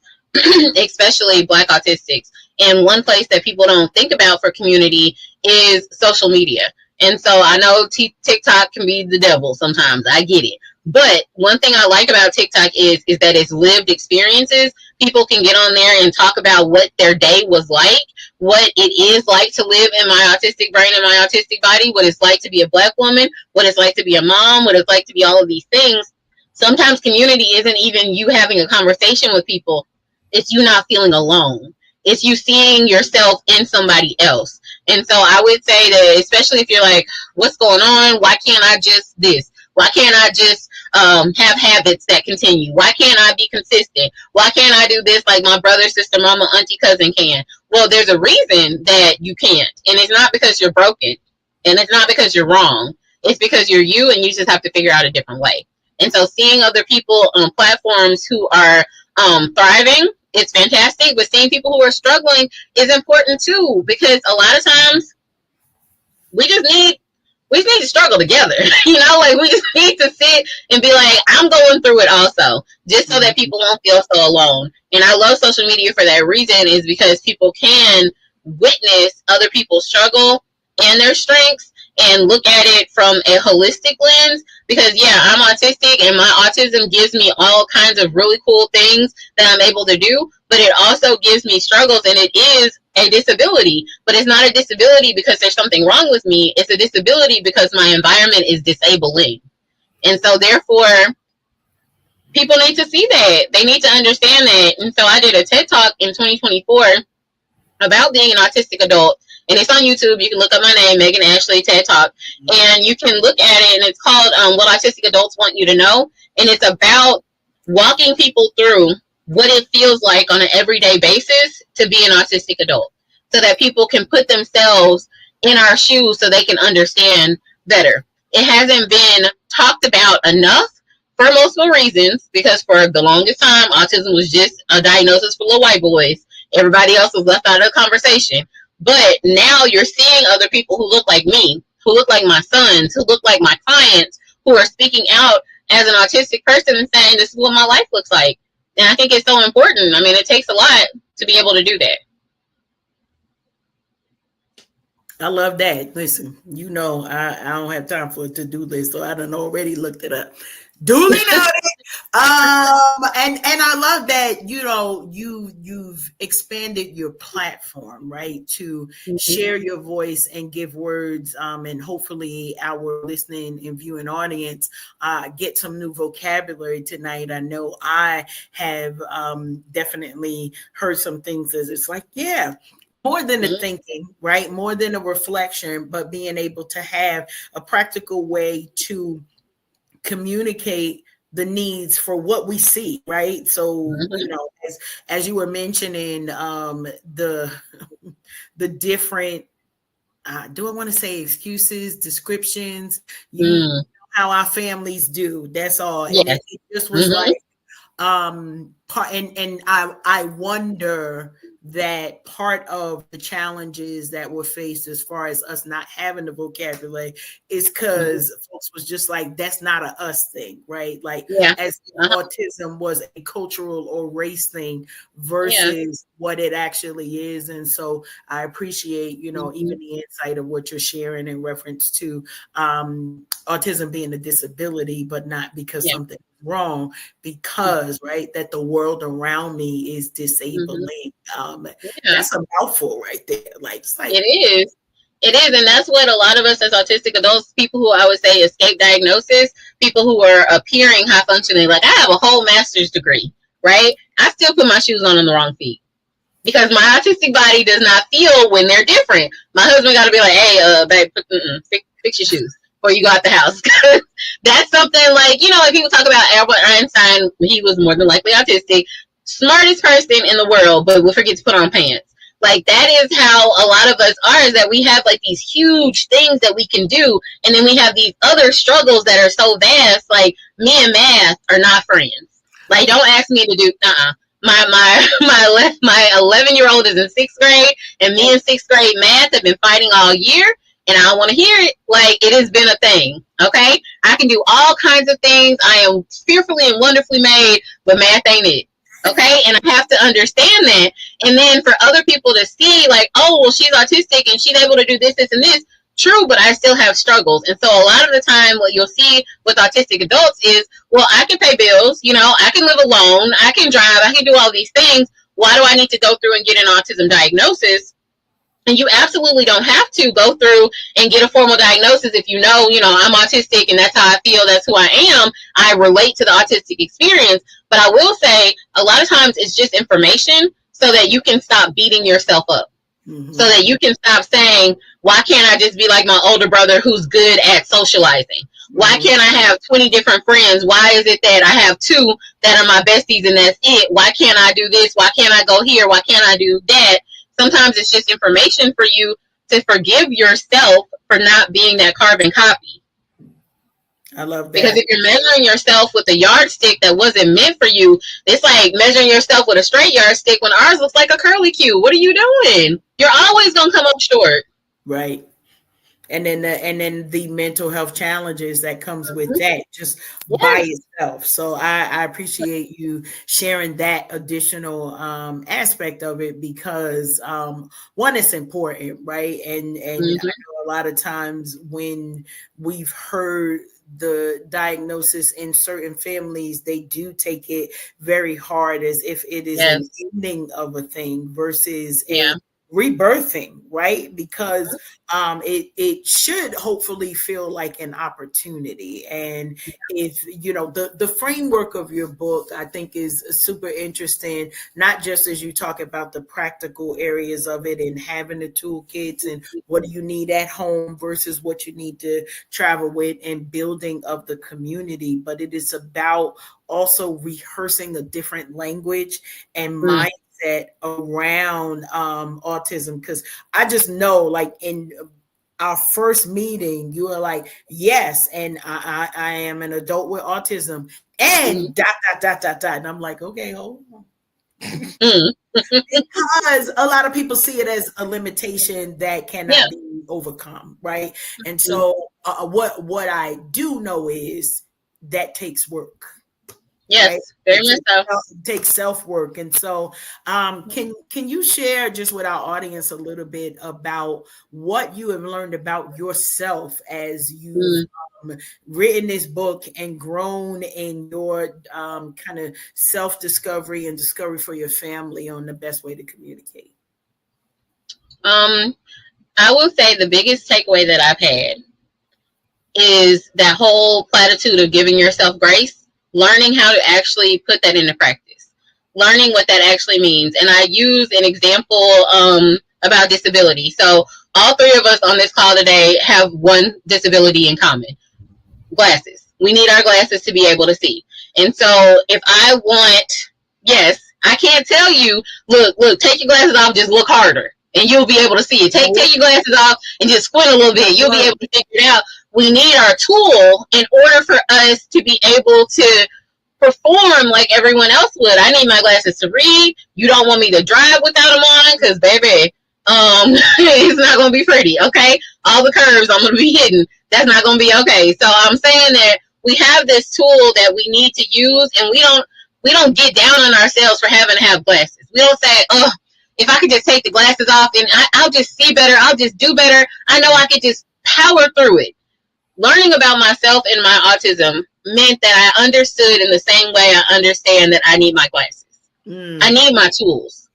especially Black autistics. And one place that people don't think about for community is social media. And so I know TikTok can be the devil sometimes. I get it. But one thing I like about TikTok is that it's lived experiences. People can get on there and talk about what their day was like, what it is like to live in my autistic brain and my autistic body, what it's like to be a Black woman, what it's like to be a mom, what it's like to be all of these things. Sometimes community isn't even you having a conversation with people. It's you not feeling alone. It's you seeing yourself in somebody else. And so I would say that, especially if you're like, what's going on? Why can't I just this? Why can't I just have habits that continue? Why can't I be consistent? Why can't I do this like my brother, sister, mama, auntie, cousin can? Well, there's a reason that you can't. And it's not because you're broken. And it's not because you're wrong. It's because you're you, and you just have to figure out a different way. And so seeing other people on platforms who are thriving, it's fantastic. But seeing people who are struggling is important too, because a lot of times we just need to struggle together. Like we just need to sit and be like, I'm going through it also, just so that people won't feel so alone. And I love social media for that reason, is because people can witness other people's struggle and their strengths and look at it from a holistic lens. Because yeah, I'm autistic, and my autism gives me all kinds of really cool things that I'm able to do, but it also gives me struggles, and it is a disability. But it's not a disability because there's something wrong with me. It's a disability because my environment is disabling. And so therefore, people need to see that. They need to understand that. And so I did a TED Talk in 2024 about being an autistic adult. And it's on YouTube. You can look up my name, Meghan Ashley, TED Talk. And you can look at it, and it's called What Autistic Adults Want You to Know. And it's about walking people through what it feels like on an everyday basis to be an autistic adult, so that people can put themselves in our shoes so they can understand better. It hasn't been talked about enough for multiple reasons, because for the longest time, autism was just a diagnosis for little white boys. Everybody else was left out of the conversation. But now you're seeing other people who look like me, who look like my sons, who look like my clients, who are speaking out as an autistic person and saying, this is what my life looks like. And I think it's so important. I mean, it takes a lot to be able to do that. I love that. Listen, I don't have time for a to-do list, so I done already looked it up. Duly noted. And I love that, you've expanded your platform, right, to share your voice and give words, and hopefully our listening and viewing audience get some new vocabulary tonight. I know I have definitely heard some things as it's like, yeah, more than a thinking, right? More than a reflection, but being able to have a practical way to communicate the needs for what we see, right? So, as you were mentioning, the different, do I want to say excuses, descriptions, how our families do, that's all. Yes. And it just was like, and I wonder that part of the challenges that were faced as far as us not having the vocabulary is because folks was just like, that's not a us thing, right? Like as autism was a cultural or race thing versus what it actually is. And so I appreciate, even the insight of what you're sharing in reference to autism being a disability, but not because something wrong, because right, that the world around me is disabling. That's a mouthful right there. It is, and that's what a lot of us as autistic adults, people who I would say escape diagnosis, people who are appearing high functioning, like I have a whole master's degree, right? I still put my shoes on the wrong feet. because my autistic body does not feel when they're different. My husband got to be like, hey, babe, fix your shoes before you go out the house. That's something like, you know, like people talk about Albert Einstein, he was more than likely autistic, smartest person in the world, but will forget to put on pants. Like, that is how a lot of us are, is that we have like these huge things that we can do, and then we have these other struggles that are so vast. Like, me and math are not friends. Like, don't ask me to do my 11-year-old is in 6th grade, and me in 6th grade math have been fighting all year, and I don't want to hear it. Like, it has been a thing. Okay, I can do all kinds of things. I am fearfully and wonderfully made, but math ain't it. Okay, and I have to understand that. And then for other people to see, like, oh, well, she's autistic and she's able to do this, this, and this. True, but I still have struggles. And so a lot of the time what you'll see with autistic adults is, well, I can pay bills, you know, I can live alone, I can drive, I can do all these things. Why do I need to go through and get an autism diagnosis? And you absolutely don't have to go through and get a formal diagnosis if you know, I'm autistic and that's how I feel, that's who I am. I relate to the autistic experience. But I will say a lot of times it's just information so that you can stop beating yourself up. Mm-hmm. So that you can stop saying, why can't I just be like my older brother who's good at socializing? Why can't I have 20 different friends? Why is it that I have 2 that are my besties and that's it? Why can't I do this? Why can't I go here? Why can't I do that? Sometimes it's just information for you to forgive yourself for not being that carbon copy. I love that. Because if you're measuring yourself with a yardstick that wasn't meant for you, it's like measuring yourself with a straight yardstick when ours looks like a curly Q. What are you doing? You're always going to come up short. Right. And then the mental health challenges that comes with that just by itself. So I appreciate you sharing that additional aspect of it, because one, it's important, right? And I know a lot of times when we've heard the diagnosis in certain families, they do take it very hard as if it is an ending of a thing versus a rebirthing, right? Because it should hopefully feel like an opportunity. And if the framework of your book, I think, is super interesting, not just as you talk about the practical areas of it and having the toolkits and what do you need at home versus what you need to travel with, and building of the community, but it is about also rehearsing a different language and mindset around autism. Because I just know, like, in our first meeting, you were like, yes, and I am an adult with autism and ... And I'm like, okay, hold on. Because a lot of people see it as a limitation that cannot be overcome, right? And so what I do know is that takes work. Yes, right? very much so. It takes self-work. And so can you share just with our audience a little bit about what you have learned about yourself as you've written this book and grown in your kind of self-discovery and discovery for your family on the best way to communicate? I will say the biggest takeaway that I've had is that whole platitude of giving yourself grace. Learning how to actually put that into practice, learning what that actually means. And I use an example about disability. So all 3 of us on this call today have one disability in common: glasses. We need our glasses to be able to see. And so if I want, I can't tell you, look, take your glasses off, just look harder, and you'll be able to see it. Take your glasses off and just squint a little bit. You'll be able to figure it out. We need our tool in order for us to be able to perform like everyone else would. I need my glasses to read. You don't want me to drive without them on, because baby, it's not going to be pretty, okay? All the curves I'm going to be hitting. That's not going to be okay. So I'm saying that we have this tool that we need to use, and we don't get down on ourselves for having to have glasses. We don't say, oh, if I could just take the glasses off and I'll just see better, I'll just do better. I know I could just power through it. Learning about myself and my autism meant that I understood in the same way I understand that I need my glasses. I need my tools.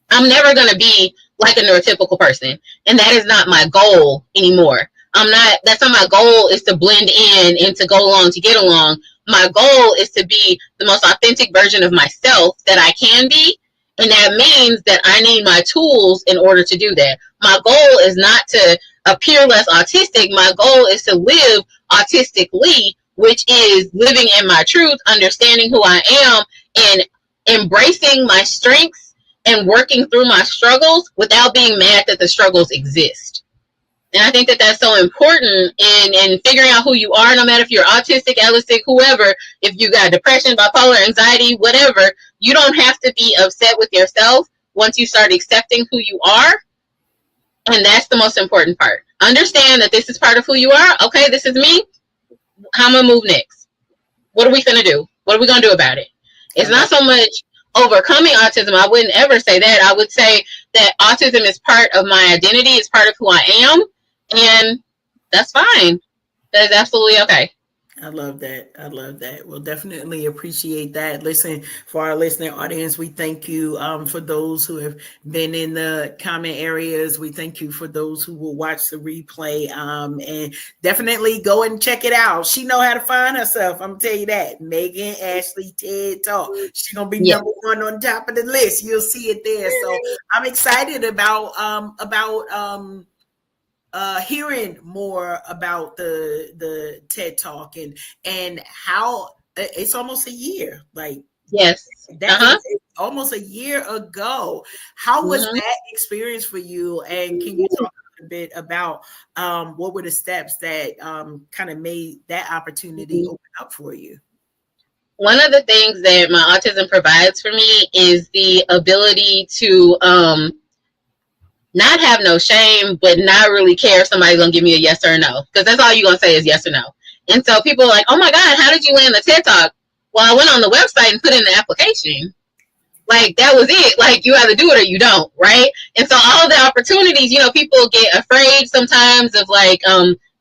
I'm never going to be like a neurotypical person, and that is not my goal anymore. That's not my goal, is to blend in and to go along to get along. My goal is to be the most authentic version of myself that I can be, And that means that I need my tools in order to do that. My goal is not to appear less autistic. My goal is to live autistically, which is living in my truth, understanding who I am, and embracing my strengths and working through my struggles without being mad that the struggles exist. And I think that that's so important in figuring out who you are, no matter if you're autistic, allistic, whoever, if you got depression, bipolar, anxiety, whatever, you don't have to be upset with yourself once you start accepting who you are. And that's the most important part. Understand that this is part of who you are. Okay, this is me. How am I going to move next? What are we going to do? What are we going to do about it? It's not so much overcoming autism. I wouldn't ever say that. I would say that autism is part of my identity. It's part of who I am. And that's fine. That is absolutely okay. I love that. I love that. We'll definitely appreciate that. Listen, for our listening audience, we thank you for those who have been in the comment areas. We thank you for those who will watch the replay, and definitely go and check it out. She know how to find herself. I'm gonna tell you that. Meghan Ashley TED Talk. She's gonna be number one on top of the list. You'll see it there. So I'm excited about hearing more about the TED Talk and how it's almost a year. Like, yes, that is almost a year ago. How was that experience for you? And can you talk a bit about what were the steps that kind of made that opportunity open up for you? One of the things that my autism provides for me is the ability to not have no shame, but not really care if somebody's gonna give me a yes or a no, because that's all you're gonna say is yes or no. And so people are like, oh my God, how did you land the TED Talk? Well, I went on the website and put in the application. Like, that was it. Like, you either do it or you don't, right? And so all the opportunities, you know, people get afraid sometimes of like,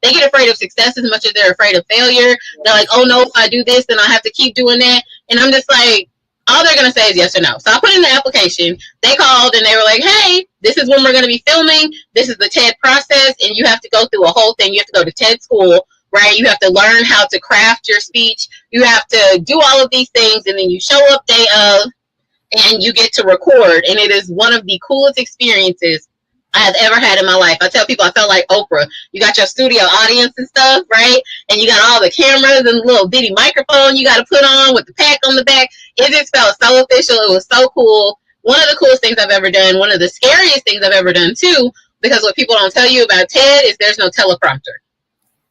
they get afraid of success as much as they're afraid of failure. They're like, oh no, if I do this, then I have to keep doing that. And I'm just like, all they're going to say is yes or no. So I put in the application. They called and they were like, hey, this is when we're going to be filming. This is the TED process. And you have to go through a whole thing. You have to go to TED school, right? You have to learn how to craft your speech. You have to do all of these things. And then you show up day of and you get to record. And it is one of the coolest experiences I have ever had in my life. I tell people I felt like Oprah. You got your studio audience and stuff, right? And you got all the cameras and the little bitty microphone you got to put on with the pack on the back. It just felt so official. It was so cool. One of the coolest things I've ever done. One of the scariest things I've ever done too, because what people don't tell you about TED is there's no teleprompter.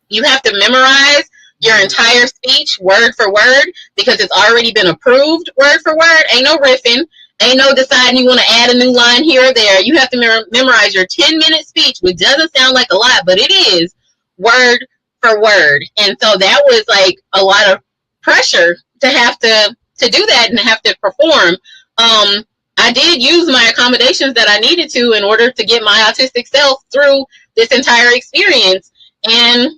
You have to memorize your entire speech word for word because it's already been approved word for word. Ain't no riffing. Ain't no deciding you want to add a new line here or there. You have to memorize your 10-minute speech, which doesn't sound like a lot, but it is word for word. And so that was like a lot of pressure to have to do that and have to perform. I did use my accommodations that I needed to in order to get my autistic self through this entire experience. And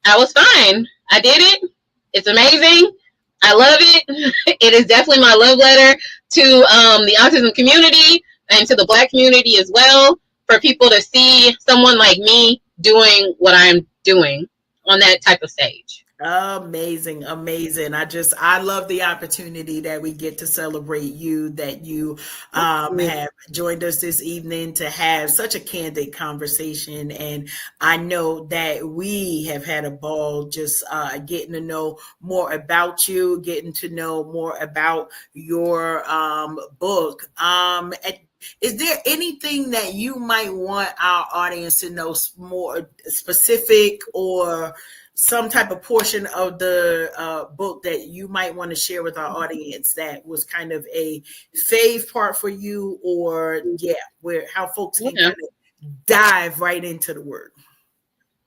I was fine. I did it. It's amazing. I love it. It is definitely my love letter to the autism community and to the Black community as well, for people to see someone like me doing what I'm doing on that type of stage. Amazing. I love the opportunity that we get to celebrate you, that you have joined us this evening to have such a candid conversation. And I know that we have had a ball just getting to know more about you, getting to know more about your book. Is there anything that you might want our audience to know more specific, or some type of portion of the book that you might want to share with our audience that was kind of a fave part for you, or how folks can kind of dive right into the word?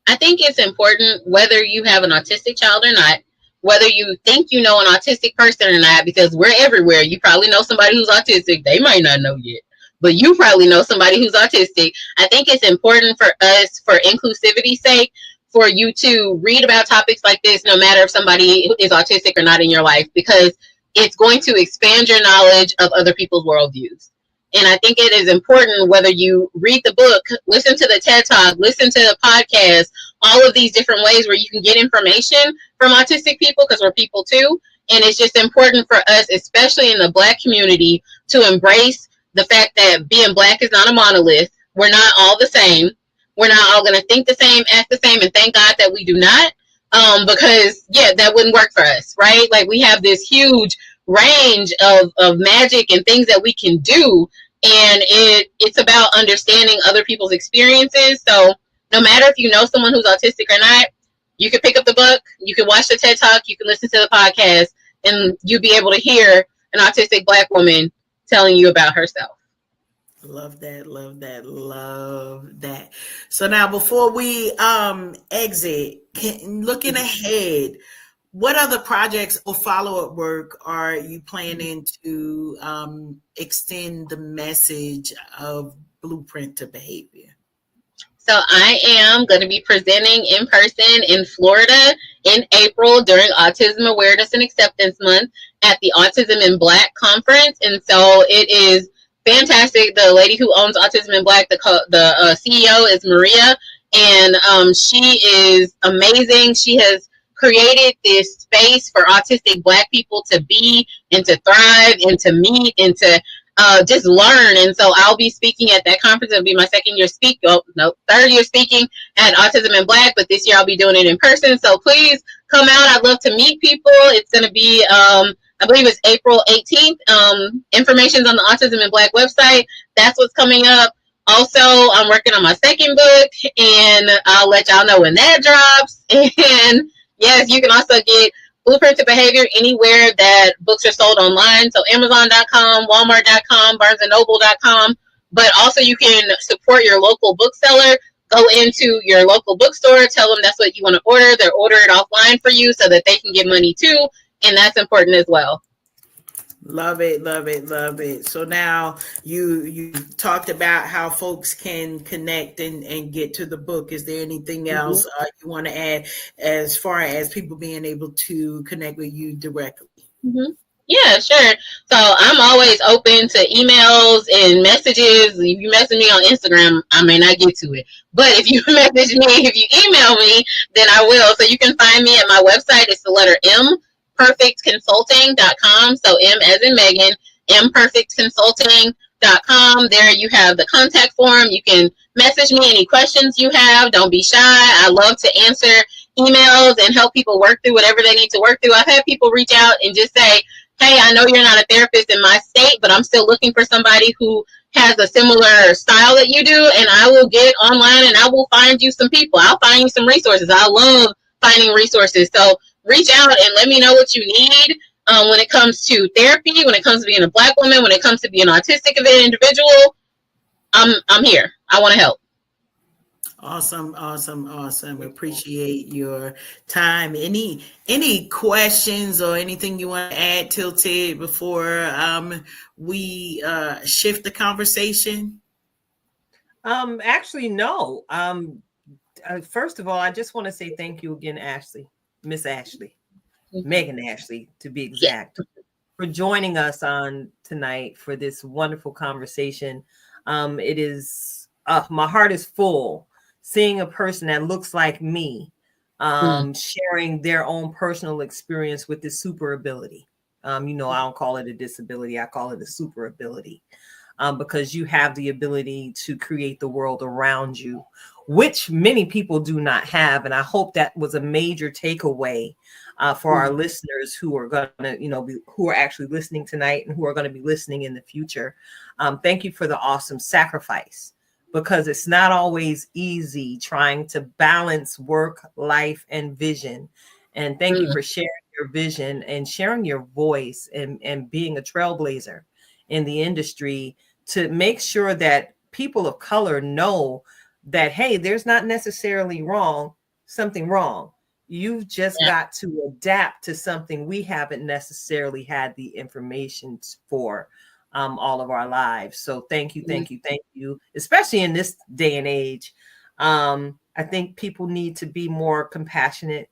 I think it's important, whether you have an autistic child or not, whether you think you know an autistic person or not, because we're everywhere. You probably know somebody who's autistic. They might not know yet, but you probably know somebody who's autistic. I think it's important for us, for inclusivity's sake, for you to read about topics like this, no matter if somebody is autistic or not in your life, because it's going to expand your knowledge of other people's worldviews. And I think it is important, whether you read the book, listen to the TED Talk, listen to the podcast, all of these different ways where you can get information from autistic people, because we're people too. And it's just important for us, especially in the Black community, to embrace the fact that being Black is not a monolith. We're not all the same. We're not all going to think the same, act the same, and thank God that we do not. Because yeah, that wouldn't work for us, right? Like, we have this huge range of magic and things that we can do, and it's about understanding other people's experiences. So no matter if you know someone who's autistic or not, you can pick up the book, you can watch the TED Talk, you can listen to the podcast, and you'll be able to hear an autistic Black woman telling you about herself. Love that, love that, love that. So now, before we exit, looking ahead, what other projects or follow-up work are you planning to extend the message of Blueprint to Behavior? So I am going to be presenting in person in Florida in April during Autism Awareness and Acceptance Month at the Autism in Black conference. And so it is fantastic. The lady who owns Autism in Black, the CEO, is Maria, and she is amazing. She has created this space for autistic Black people to be and to thrive and to meet and to just learn. And so I'll be speaking at that conference. It'll be my third year speaking at Autism in Black, but this year I'll be doing it in person. So please come out. I'd love to meet people. It's going to be, I believe it's April 18th. Information's on the Autism in Black website. That's what's coming up. Also, I'm working on my second book, and I'll let y'all know when that drops. And yes, you can also get Blueprint to Behavior anywhere that books are sold online. So Amazon.com, Walmart.com, BarnesandNoble.com. But also you can support your local bookseller. Go into your local bookstore, tell them that's what you want to order. They'll order it offline for you so that they can get money too. And that's important as well. Love it, love it, love it. So now you talked about how folks can connect and get to the book. Is there anything else you want to add as far as people being able to connect with you directly? Yeah, sure. So I'm always open to emails and messages. If you message me on Instagram, I may not get to it. But if you message me, if you email me, then I will. So you can find me at my website. It's the letter M, perfectconsulting.com. So M as in Megan, mperfectconsulting.com. There you have the contact form. You can message me any questions you have. Don't be shy. I love to answer emails and help people work through whatever they need to work through. I've had people reach out and just say, hey, I know you're not a therapist in my state, but I'm still looking for somebody who has a similar style that you do, and I will get online and I will find you some people. I'll find you some resources. I love finding resources. So reach out and let me know what you need when it comes to therapy, when it comes to being a Black woman, when it comes to being autistic of an individual. I'm here. I want to help. Awesome, awesome, awesome. Appreciate your time. Any questions or anything you want to add, Tilted, before we shift the conversation? Actually, no. First of all, I just want to say thank you again, Ashley, Miss Ashley, Meghan Ashley, to be exact, for joining us on tonight for this wonderful conversation. It is my heart is full seeing a person that looks like me sharing their own personal experience with this super ability. I don't call it a disability. I call it a super ability because you have the ability to create the world around you, which many people do not have. And I hope that was a major takeaway for our listeners who are going to, who are actually listening tonight and who are going to be listening in the future. Thank you for the awesome sacrifice, because it's not always easy trying to balance work, life, and vision. And thank you for sharing your vision and sharing your voice and being a trailblazer in the industry to make sure that people of color know that, hey, there's not necessarily something wrong. You've just got to adapt to something we haven't necessarily had the information for all of our lives. So thank you, especially in this day and age. I think people need to be more compassionate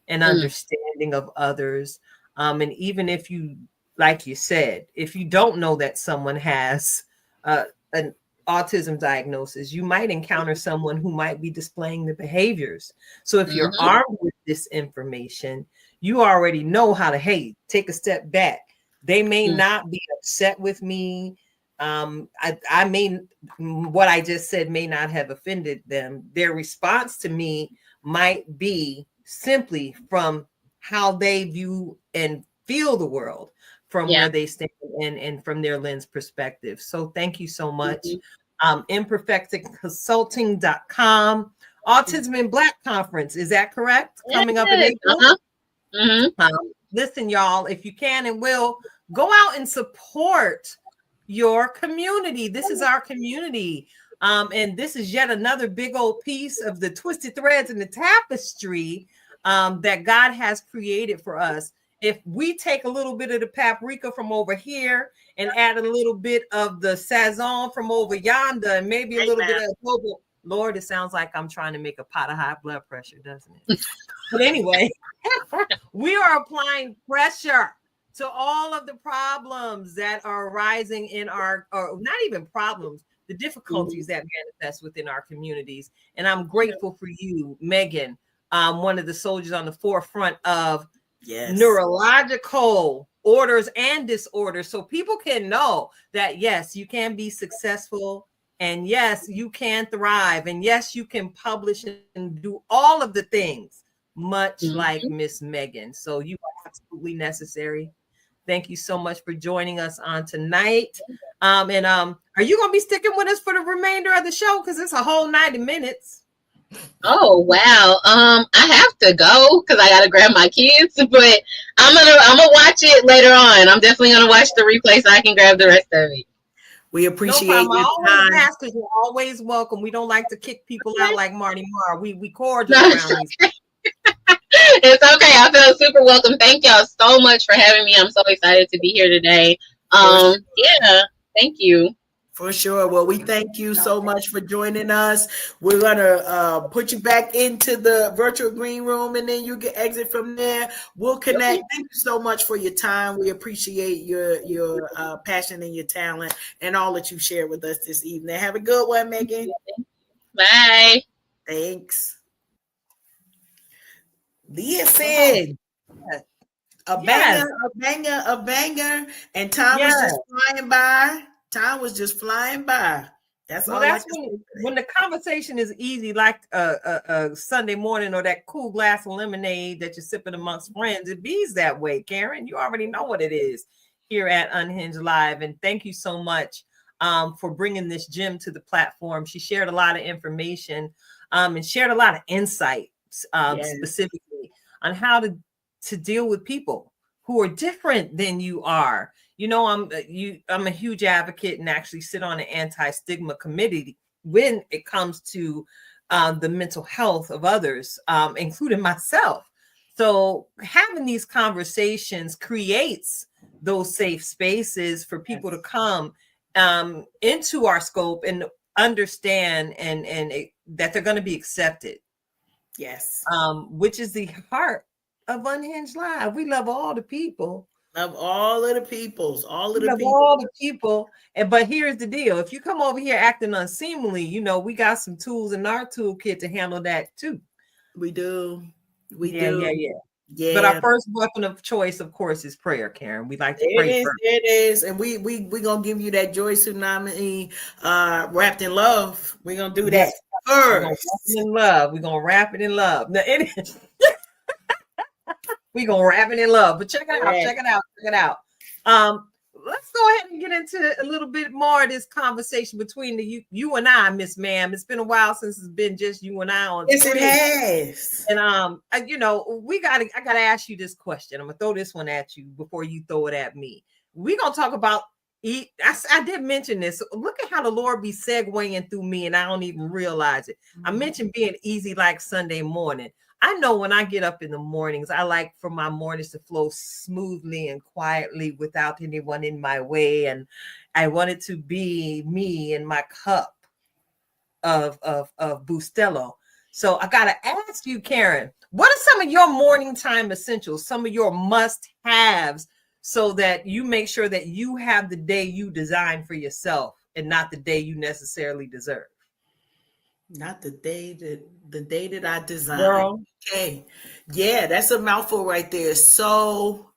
and understanding of others. And even if you, like you said, if you don't know that someone has an autism diagnosis, you might encounter someone who might be displaying the behaviors. So if you're armed with this information, you already know how to, hey, take a step back. They may not be upset with me I mean, what I just said may not have offended them. Their response to me might be simply from how they view and feel the world, from where they stand and from their lens perspective. So thank you so much. Imperfectconsulting.com. Autism in Black Conference, is that correct? Coming up in April. Listen, y'all, if you can and will, go out and support your community. This is our community. And this is yet another big old piece of the twisted threads in the tapestry that God has created for us. If we take a little bit of the paprika from over here and add a little bit of the sazon from over yonder, and maybe a little bit of global, Lord, it sounds like I'm trying to make a pot of high blood pressure, doesn't it? But anyway, we are applying pressure to all of the problems that are arising in our, or not even problems, the difficulties that manifest within our communities. And I'm grateful for you, Meghan, one of the soldiers on the forefront of neurological orders and disorders, so people can know that, yes, you can be successful, and yes, you can thrive, and yes, you can publish and do all of the things, much like Miss Meghan. So you are absolutely necessary. Thank you so much for joining us on tonight. Are you going to be sticking with us for the remainder of the show? Because it's a whole 90 minutes. Oh wow. I have to go because I gotta grab my kids, but I'm gonna watch it later on. I'm definitely gonna watch the replay so I can grab the rest of it. We appreciate your time. Always ask, because you're always welcome. We don't like to kick people out like Marty Marr. We cordial around these. It's okay. I feel super welcome. Thank y'all so much for having me. I'm so excited to be here today. Yeah, thank you. For sure. Well, we thank you so much for joining us. We're going to put you back into the virtual green room, and then you can exit from there. We'll connect. Thank you so much for your time. We appreciate your passion and your talent and all that you shared with us this evening. Have a good one, Meghan. Bye. Thanks. Leah said, a banger. And time was just flying by. Time was just flying by. That's when the conversation is easy, like a Sunday morning, or that cool glass of lemonade that you're sipping amongst friends. It bees that way, Karen. You already know what it is here at Unhinged Live. And thank you so much for bringing this gem to the platform. She shared a lot of information and shared a lot of insights specifically on how to deal with people who are different than you are. You know, I'm a huge advocate and actually sit on an anti-stigma committee when it comes to the mental health of others, including myself. So having these conversations creates those safe spaces for people to come into our scope and understand and that they're going to be accepted. Yes. Which is the heart of Unhinged Live. We love all the people. Love all of the peoples, But here's the deal. If you come over here acting unseemly, you know, we got some tools in our toolkit to handle that too. We do. Yeah. But our first weapon of choice, of course, is prayer, Karen. We like to pray first. It is. And we gonna give you that joy tsunami wrapped in love. We're gonna do that first. We're gonna wrap it in love. Now, we're gonna wrap it in love. But check it out. Let's go ahead and get into a little bit more of this conversation between you and I, Miss Ma'am. It's been a while since it's been just you and I on. Yes, it has. And I gotta ask you this question. I'm gonna throw this one at you before you throw it at me. We're gonna talk about I did mention this. Look at how the Lord be segueing through me, and I don't even realize it. I mentioned being easy like Sunday morning. I know when I get up in the mornings, I like for my mornings to flow smoothly and quietly without anyone in my way. And I want it to be me and my cup of Bustelo. So I got to ask you, Karen, what are some of your morning time essentials, some of your must-haves, so that you make sure that you have the day you design for yourself and not the day you necessarily deserve? Not the day that I designed. Girl. Okay. Yeah, that's a mouthful right there. So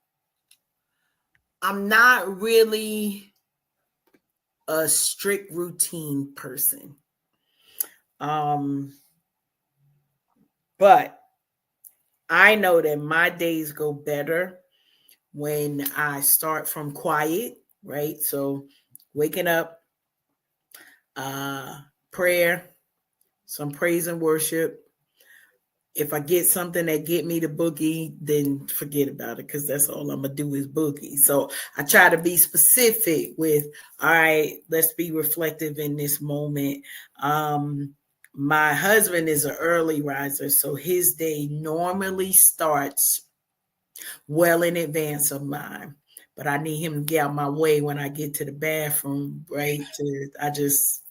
I'm not really a strict routine person. But I know that my days go better when I start from quiet, right? So waking up, prayer, some praise and worship. If I get something that get me to boogie, then forget about it, because that's all I'm gonna do is boogie. So I try to be specific with, all right, let's be reflective in this moment. My husband is an early riser, so his day normally starts well in advance of mine. But I need him to get out my way when I get to the bathroom, right? I just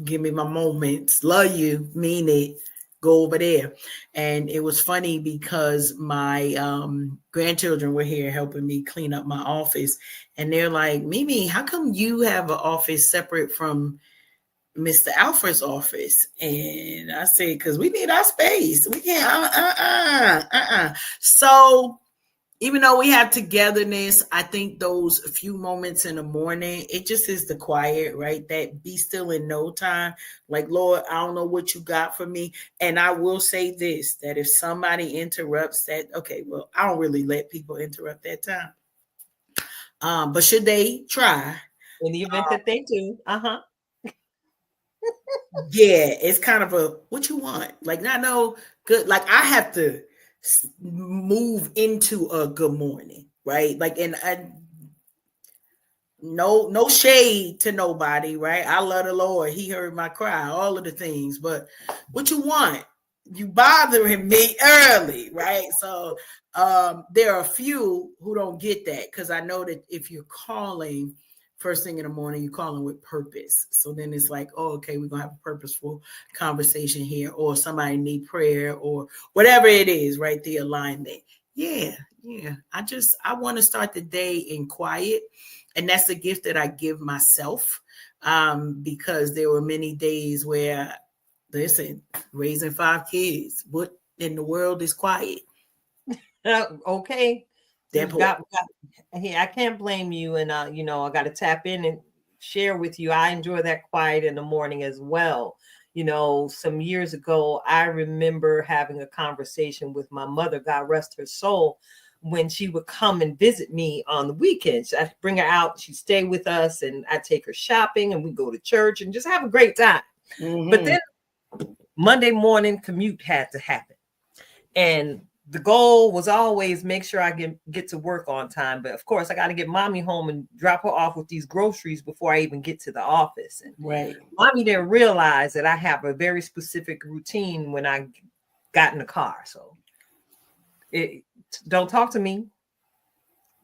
give me my moments. Love you, mean it. Go over there. And it was funny because my grandchildren were here helping me clean up my office. And they're like, Mimi, how come you have an office separate from Mr. Alfred's office? And I said, because we need our space. We can't, So even though we have togetherness, I think those few moments in the morning, it just is the quiet, right? That be still in no time. Like, Lord, I don't know what you got for me. And I will say this, that if somebody interrupts that, okay, well, I don't really let people interrupt that time. But should they try? In the event that they do, Yeah, it's kind of a, what you want? Like, not no good. Like, I have to move into a good morning, right? Like, and no shade to nobody, right? I love the Lord. He heard my cry, all of the things. But what you want? You bothering me early, right? So there are a few who don't get that, because I know that if you're calling first thing in the morning, you're calling with purpose. So then it's like, oh, okay, we're going to have a purposeful conversation here, or somebody need prayer, or whatever it is, right? The alignment. Yeah. I want to start the day in quiet. And that's the gift that I give myself, because there were many days where, listen, raising 5 kids, what in the world is quiet? Okay. I can't blame you. And, I got to tap in and share with you. I enjoy that quiet in the morning as well. Some years ago, I remember having a conversation with my mother, God rest her soul, when she would come and visit me on the weekends. I'd bring her out, she'd stay with us, and I'd take her shopping, and we'd go to church and just have a great time. Mm-hmm. But then Monday morning commute had to happen. And the goal was always make sure I get to work on time. But of course, I got to get mommy home and drop her off with these groceries before I even get to the office. And right. Mommy didn't realize that I have a very specific routine when I got in the car. So don't talk to me,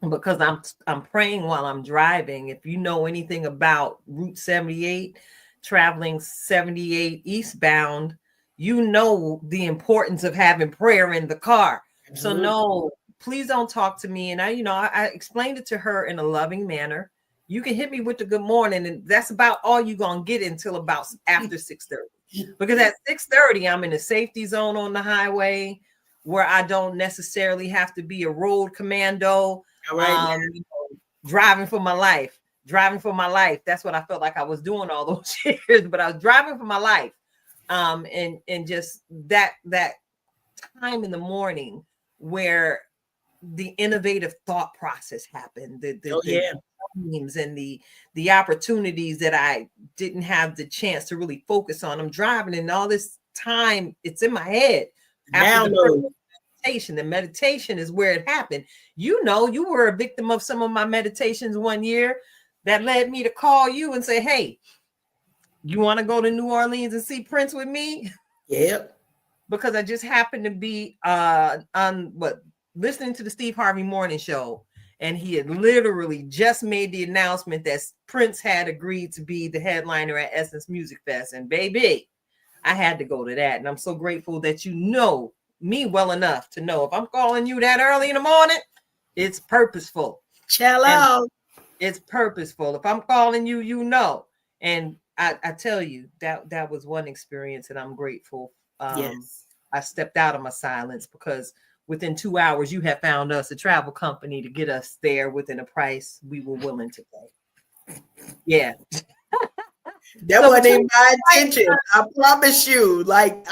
because I'm praying while I'm driving. If you know anything about Route 78, traveling 78 eastbound, you know the importance of having prayer in the car. Mm-hmm. So no, please don't talk to me. And I explained it to her in a loving manner. You can hit me with the good morning, and that's about all you're going to get until about after 6:30. Because at 6:30, I'm in a safety zone on the highway where I don't necessarily have to be a road commando. Right. Driving for my life. That's what I felt like I was doing all those years, but I was driving for my life. And just that time in the morning where the innovative thought process happened, the dreams and the opportunities that I didn't have the chance to really focus on. I'm driving, and all this time it's in my head. After the meditation is where it happened. You were a victim of some of my meditations one year that led me to call you and say, hey, you want to go to New Orleans and see Prince with me? Yep. Because I just happened to be listening to the Steve Harvey Morning Show, and he had literally just made the announcement that Prince had agreed to be the headliner at Essence Music Fest. And baby, I had to go to that. And I'm so grateful that you know me well enough to know if I'm calling you that early in the morning, it's purposeful. Hello. It's purposeful. If I'm calling you, and I tell you that was one experience, and I'm grateful. Yes. I stepped out of my silence, because within 2 hours, you have found us a travel company to get us there within a price we were willing to pay. Yeah. That So wasn't even my between intention. I promise you. Like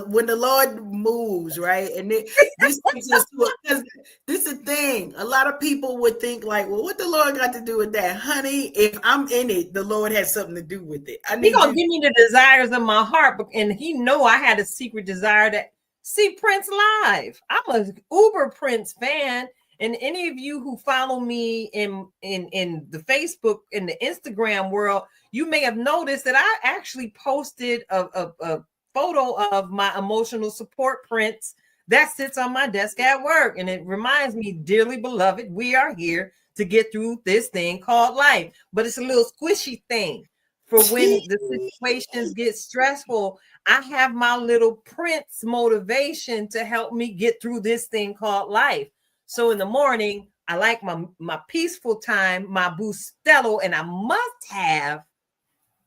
when the Lord moves, right? And this takes us to because this is the thing. A lot of people would think like, well, what the Lord got to do with that? Honey, if I'm in it, the Lord has something to do with it. I He need gonna you. give me the desires of my heart, and he know I had a secret desire to see Prince live. I'm a uber Prince fan, and any of you who follow me in the Facebook and the Instagram world, you may have noticed that I actually posted a photo of my emotional support Prince that sits on my desk at work, and it reminds me, dearly beloved, we are here to get through this thing called life, but it's a little squishy thing. For when the situations get stressful, I have my little Prince motivation to help me get through this thing called life. So in the morning, I like my peaceful time, my Bustelo, and I must have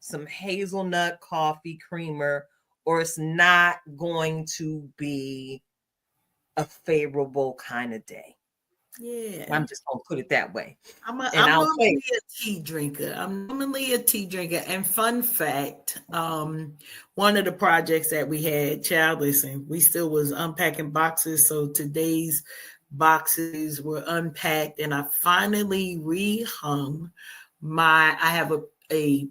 some hazelnut coffee creamer, or it's not going to be a favorable kind of day. Yeah. I'm just gonna put it that way. I'm I'll normally a tea drinker. And fun fact, one of the projects that we had, child, listen, we still was unpacking boxes. So today's boxes were unpacked, and I finally rehung I have a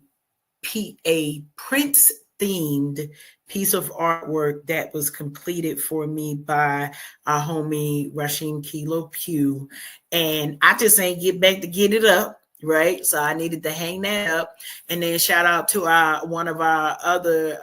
Prince themed piece of artwork that was completed for me by our homie Rashim Kilo Pugh. And I just ain't get back to get it up. Right. So I needed to hang that up. And then shout out to one of our other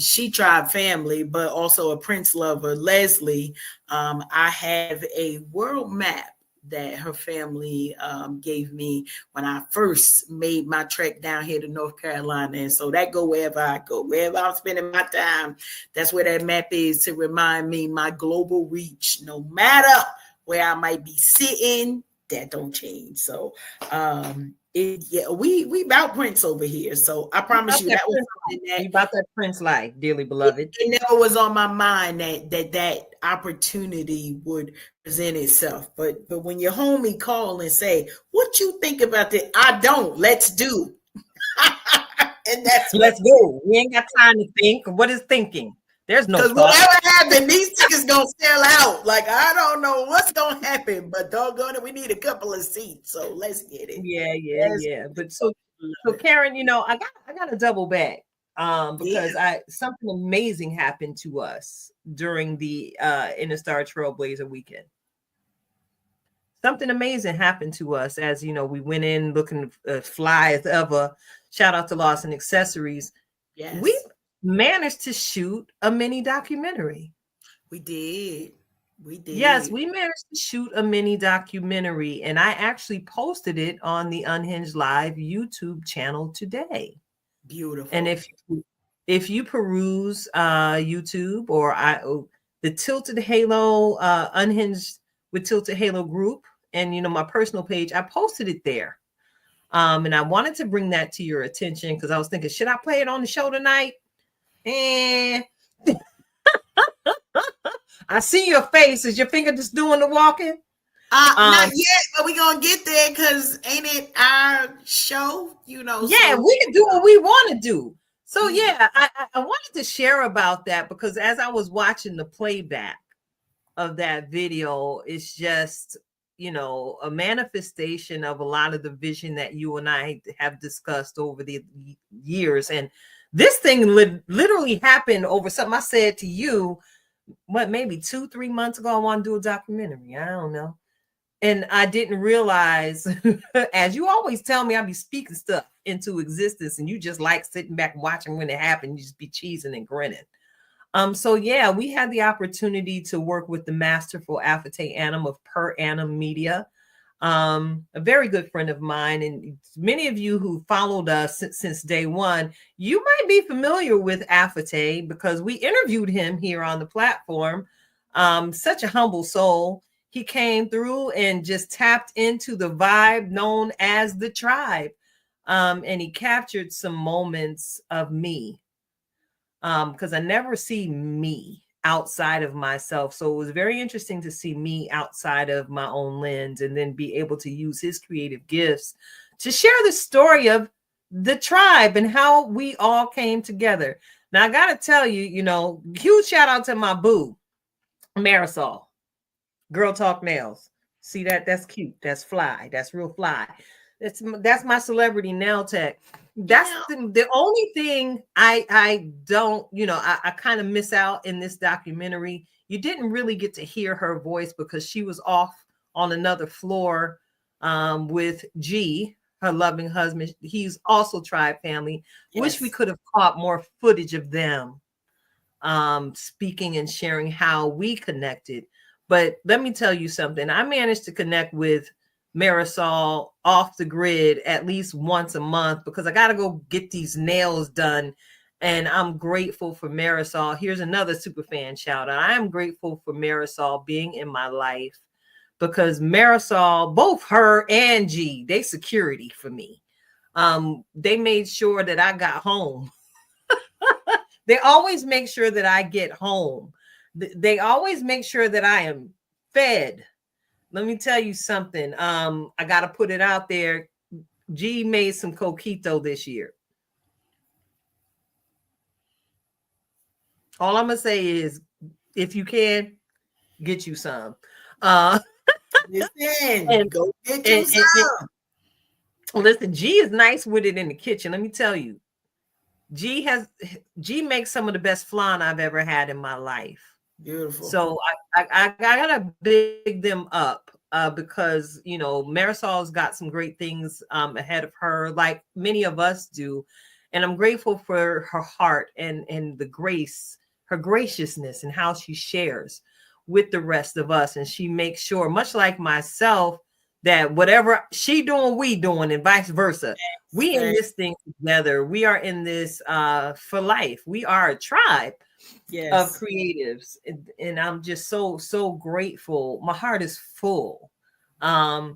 She Tribe family, but also a Prince lover, Leslie. I have a world map that her family gave me when I first made my trek down here to North Carolina. And so that go wherever I go, wherever I'm spending my time, that's where that map is to remind me my global reach, no matter where I might be sitting, that don't change. So we about Prince over here. So I promise you that was something that you about that Prince life, dearly beloved. It never was on my mind that opportunity would present itself. But when your homie call and say, "What you think about this?" I don't. Let's do. And that's let's go. We ain't got time to think. What is thinking? There's no because whatever happened, these tickets gonna sell out. Like I don't know what's gonna happen, but doggone it, we need a couple of seats. So let's get it. Yeah. But so Karen, I got to double back. Because something amazing happened to us during the Interstar Trailblazer weekend. Something amazing happened to us as we went in looking fly as ever. Shout out to Lawson Accessories. Yes. We managed to shoot a mini documentary. We did. Yes, we managed to shoot a mini documentary, and I actually posted it on the Unhinged Live YouTube channel today. Beautiful. And if you peruse YouTube or the Tilted Halo Unhinged with Tilted Halo group and my personal page, I posted it there. And I wanted to bring that to your attention because I was thinking, should I play it on the show tonight? And I see your face. Is your finger just doing the walking? Not yet, but we're gonna get there because ain't it our show? Yeah, so we can do what we want to do. So yeah, I wanted to share about that because as I was watching the playback of that video, it's just a manifestation of a lot of the vision that you and I have discussed over the years. And this thing literally happened over something I said to you, maybe 2-3 months ago. I want to do a documentary. I don't know. And I didn't realize, as you always tell me, I be speaking stuff into existence, and you just like sitting back and watching when it happened. You just be cheesing and grinning. So yeah, we had the opportunity to work with the masterful Afate Annam of Per Annum Media, a very good friend of mine, and many of you who followed us since day one, you might be familiar with Afate because we interviewed him here on the platform. Such a humble soul. He came through and just tapped into the vibe known as the tribe. And he captured some moments of me. Because I never see me outside of myself. So it was very interesting to see me outside of my own lens and then be able to use his creative gifts to share the story of the tribe and how we all came together. Now, I got to tell you, you know, huge shout out to my boo, Marisol, Girl Talk Nails. See that? That's cute. That's fly. That's real fly. That's my celebrity nail tech. That's the only thing I don't, you know, I kind of miss out in this documentary. You didn't really get to hear her voice because she was off on another floor with G, her loving husband. He's also tribe family. Yes. Wish we could have caught more footage of them speaking and sharing how we connected. But let me tell you something. I managed to connect with Marisol off the grid at least once a month because I got to go get these nails done. And I'm grateful for Marisol. Here's another super fan shout out. I am grateful for Marisol being in my life because Marisol, both her and G, they security for me. They made sure that I got home. They always make sure that I get home. They always make sure that I am fed. Let me tell you something. I got to put it out there. G made some coquito this year. All I'm going to say is, if you can, get you some. Listen, go get you some. Listen, G is nice with it in the kitchen. Let me tell you. G makes some of the best flan I've ever had in my life. Beautiful. So I gotta big them up because, you know, Marisol's got some great things ahead of her, like many of us do. And I'm grateful for her heart and the grace, her graciousness, and how she shares with the rest of us. And she makes sure, much like myself, that whatever she doing, we doing, and vice versa. We in this thing together. We are in this for life. We are a tribe of creatives. And I'm just so grateful. My heart is full. My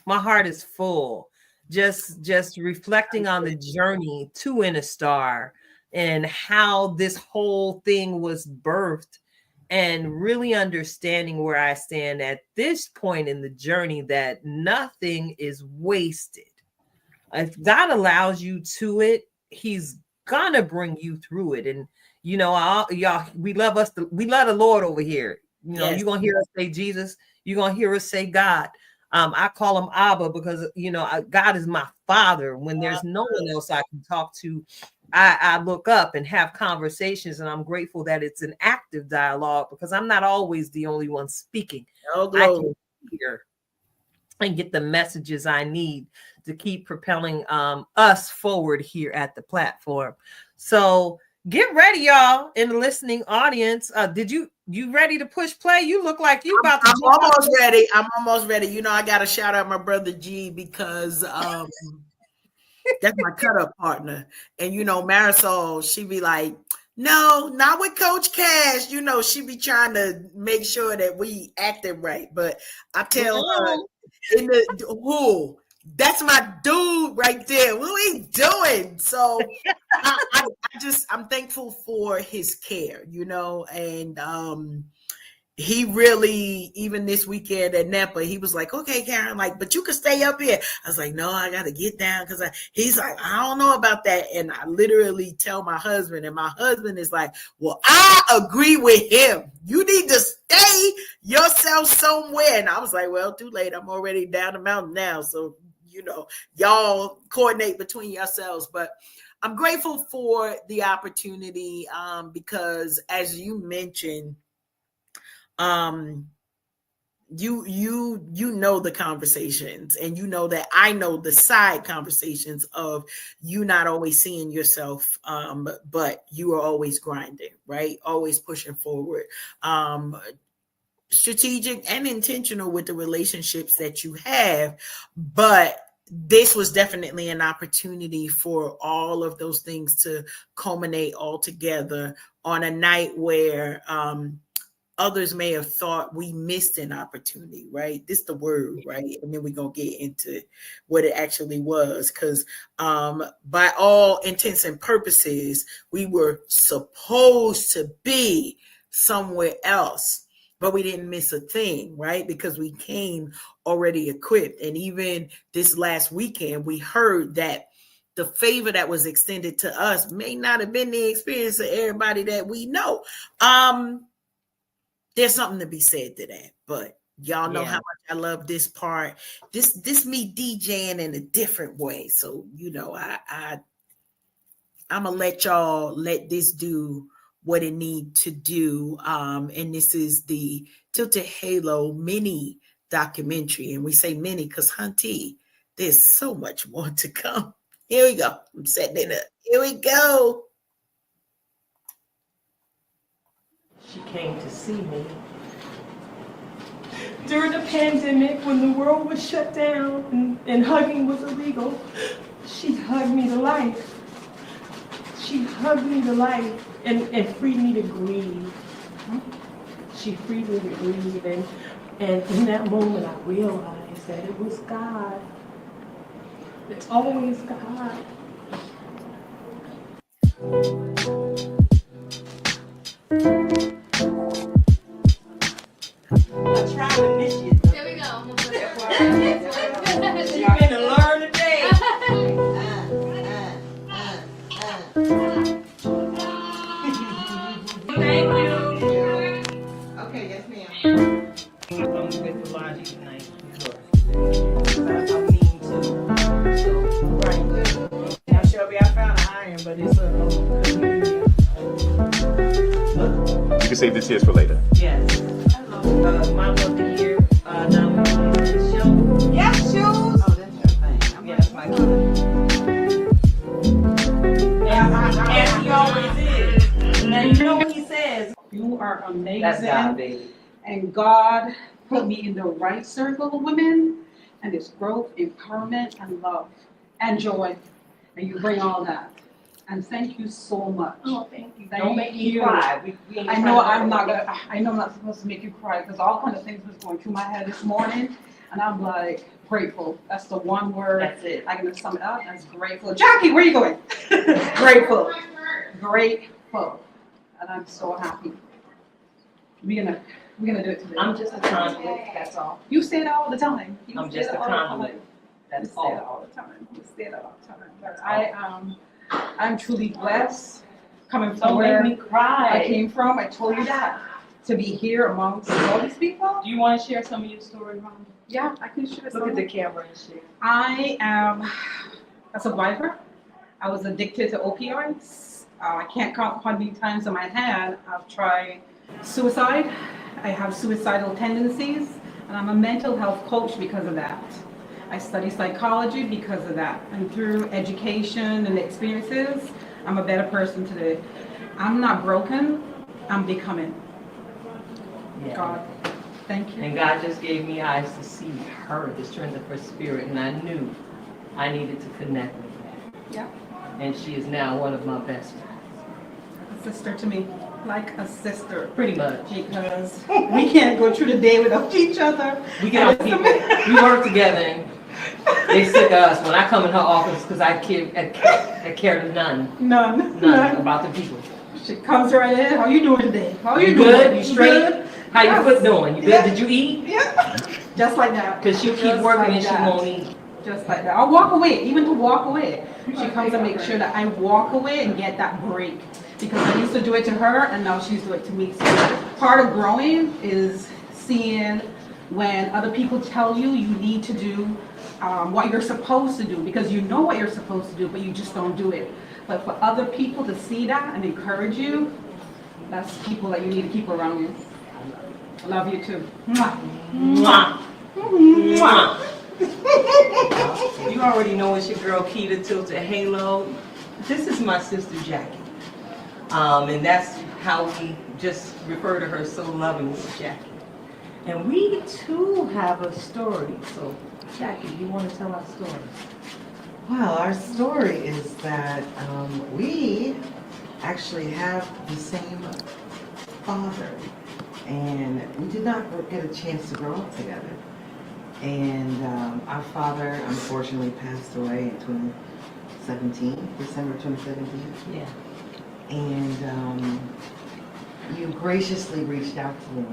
heart is full. Just reflecting on the journey to In a Star and how this whole thing was birthed, and really understanding where I stand at this point in the journey, that nothing is wasted. If God allows you to it, he's gonna bring you through it. And you know, y'all, we love the Lord over here. You know, you're gonna hear us say Jesus, you're gonna hear us say God. I call him Abba because, you know, God is my father. When there's no one else I can talk to, I look up and have conversations, and I'm grateful that it's an active dialogue because I'm not always the only one speaking. I can hear and get the messages I need to keep propelling us forward here at the platform. So get ready, y'all, in the listening audience. You ready to push play? You look like you about to. I'm almost ready. I'm almost ready. You know, I got to shout out my brother G because that's my cut-up partner. And, you know, Marisol, she be like, no, not with Coach Cash. You know, she be trying to make sure that we acting right. But I tell her, that's my dude right there. What are we doing? So I'm thankful for his care, you know, and he really, even this weekend at Napa, he was like, okay, Karen, like, but you can stay up here. I was like, no, I got to get down because he's like, I don't know about that. And I literally tell my husband, and my husband is like, well, I agree with him. You need to stay yourself somewhere. And I was like, well, too late. I'm already down the mountain now. So, you know, y'all coordinate between yourselves. But I'm grateful for the opportunity because, as you mentioned, you know the conversations, and you know that I know the side conversations of you not always seeing yourself, but you are always grinding, right? Always pushing forward, strategic and intentional with the relationships that you have. But this was definitely an opportunity for all of those things to culminate all together on a night where others may have thought we missed an opportunity, right? This is the word, right? And then we're going to get into what it actually was. Because by all intents and purposes, we were supposed to be somewhere else, but we didn't miss a thing, right? Because we came already equipped. And even this last weekend, we heard that the favor that was extended to us may not have been the experience of everybody that we know. There's something to be said to that, but y'all know how much I love this part. This me DJing in a different way. So, you know, I'm gonna let y'all let this do what it need to do. And this is the Tilted Halo mini documentary. And we say mini because Hunty, there's so much more to come. Here we go. I'm setting it up. Here we go. She came to see me. During the pandemic, when the world was shut down and hugging was illegal, she hugged me to life. She hugged me to life and freed me to grieve. She freed me to grieve. And in that moment, I realized that it was God. It's always God. I tried to miss you. There we go. You're going to learn today. Thank you. Okay, yes, ma'am. I'm with Elijah tonight. I'm mean too. Right. Now, Shelby, I found an iron, but it's You can save the tears for later. Yes. Mom love to hear nominated show. Yes, shoes. Oh, that's your thing. Yes, my kid. As he always is. Now you know what he says. You are amazing. That's God, baby. And God put me in the right circle of women, and it's growth, empowerment, and love, and joy. And you bring all that. And thank you so much. Oh, thank you. Don't make me cry. We ain't I know trying to- I'm not supposed to make you cry because all kind of things was going through my head this morning, and I'm like grateful. That's the one word. That's it. I'm gonna sum it up. That's grateful. Jackie, where are you going? Grateful. Grateful. And I'm so happy. We're gonna do it today. I'm just a conduit. That's all. You say it all the time. You I'm say just it a all the time. conduit. You That's say it all. all the time. You say it all the time. But I'm truly blessed coming from Don't where make me cry. I came from. I told you that. To be here amongst all these people. Do you want to share some of your story, Mom? Yeah, I can share some. Look at the camera and share. I am a survivor. I was addicted to opioids. I can't count how many times in my head I've tried suicide. I have suicidal tendencies, and I'm a mental health coach because of that. I study psychology because of that. And through education and experiences, I'm a better person today. I'm not broken, I'm becoming. Yeah. God, thank you. And God just gave me eyes to see her, the strength of her spirit, and I knew I needed to connect with her. Yeah, And she is now one of my best friends. a sister to me, like a sister. Pretty much. Because we can't go through the day without each other. We get on people. We work together and they sick of us when I come in her office because I care to none None. about the people. She comes right in. How you doing today? How You you good? doing? You straight? Good? How your Yes. foot doing? You good? Yeah. Did you eat? Yeah. Just like that. Because she'll keep Just working like and she that. won't eat. Just like that. I'll walk away, even to walk away. She comes and makes sure that I walk away and get that break. Because I used to do it to her and now she's doing it to me. So part of growing is seeing when other people tell you you need to do what you're supposed to do, because you know what you're supposed to do, but you just don't do it. But for other people to see that and encourage you, that's people that you need to keep around you. I love you too. Mwah. Mwah. Mwah. You already know it's your girl Keita Tilted Halo. This is my sister Jackie. And that's how we just refer to her so lovingly, Jackie. And we too have a story. So Jackie, you want to tell our story? Well, our story is that we actually have the same father. and we did not get a chance to grow up together. And our father unfortunately passed away in 2017, December 2017. Yeah. And you graciously reached out to me.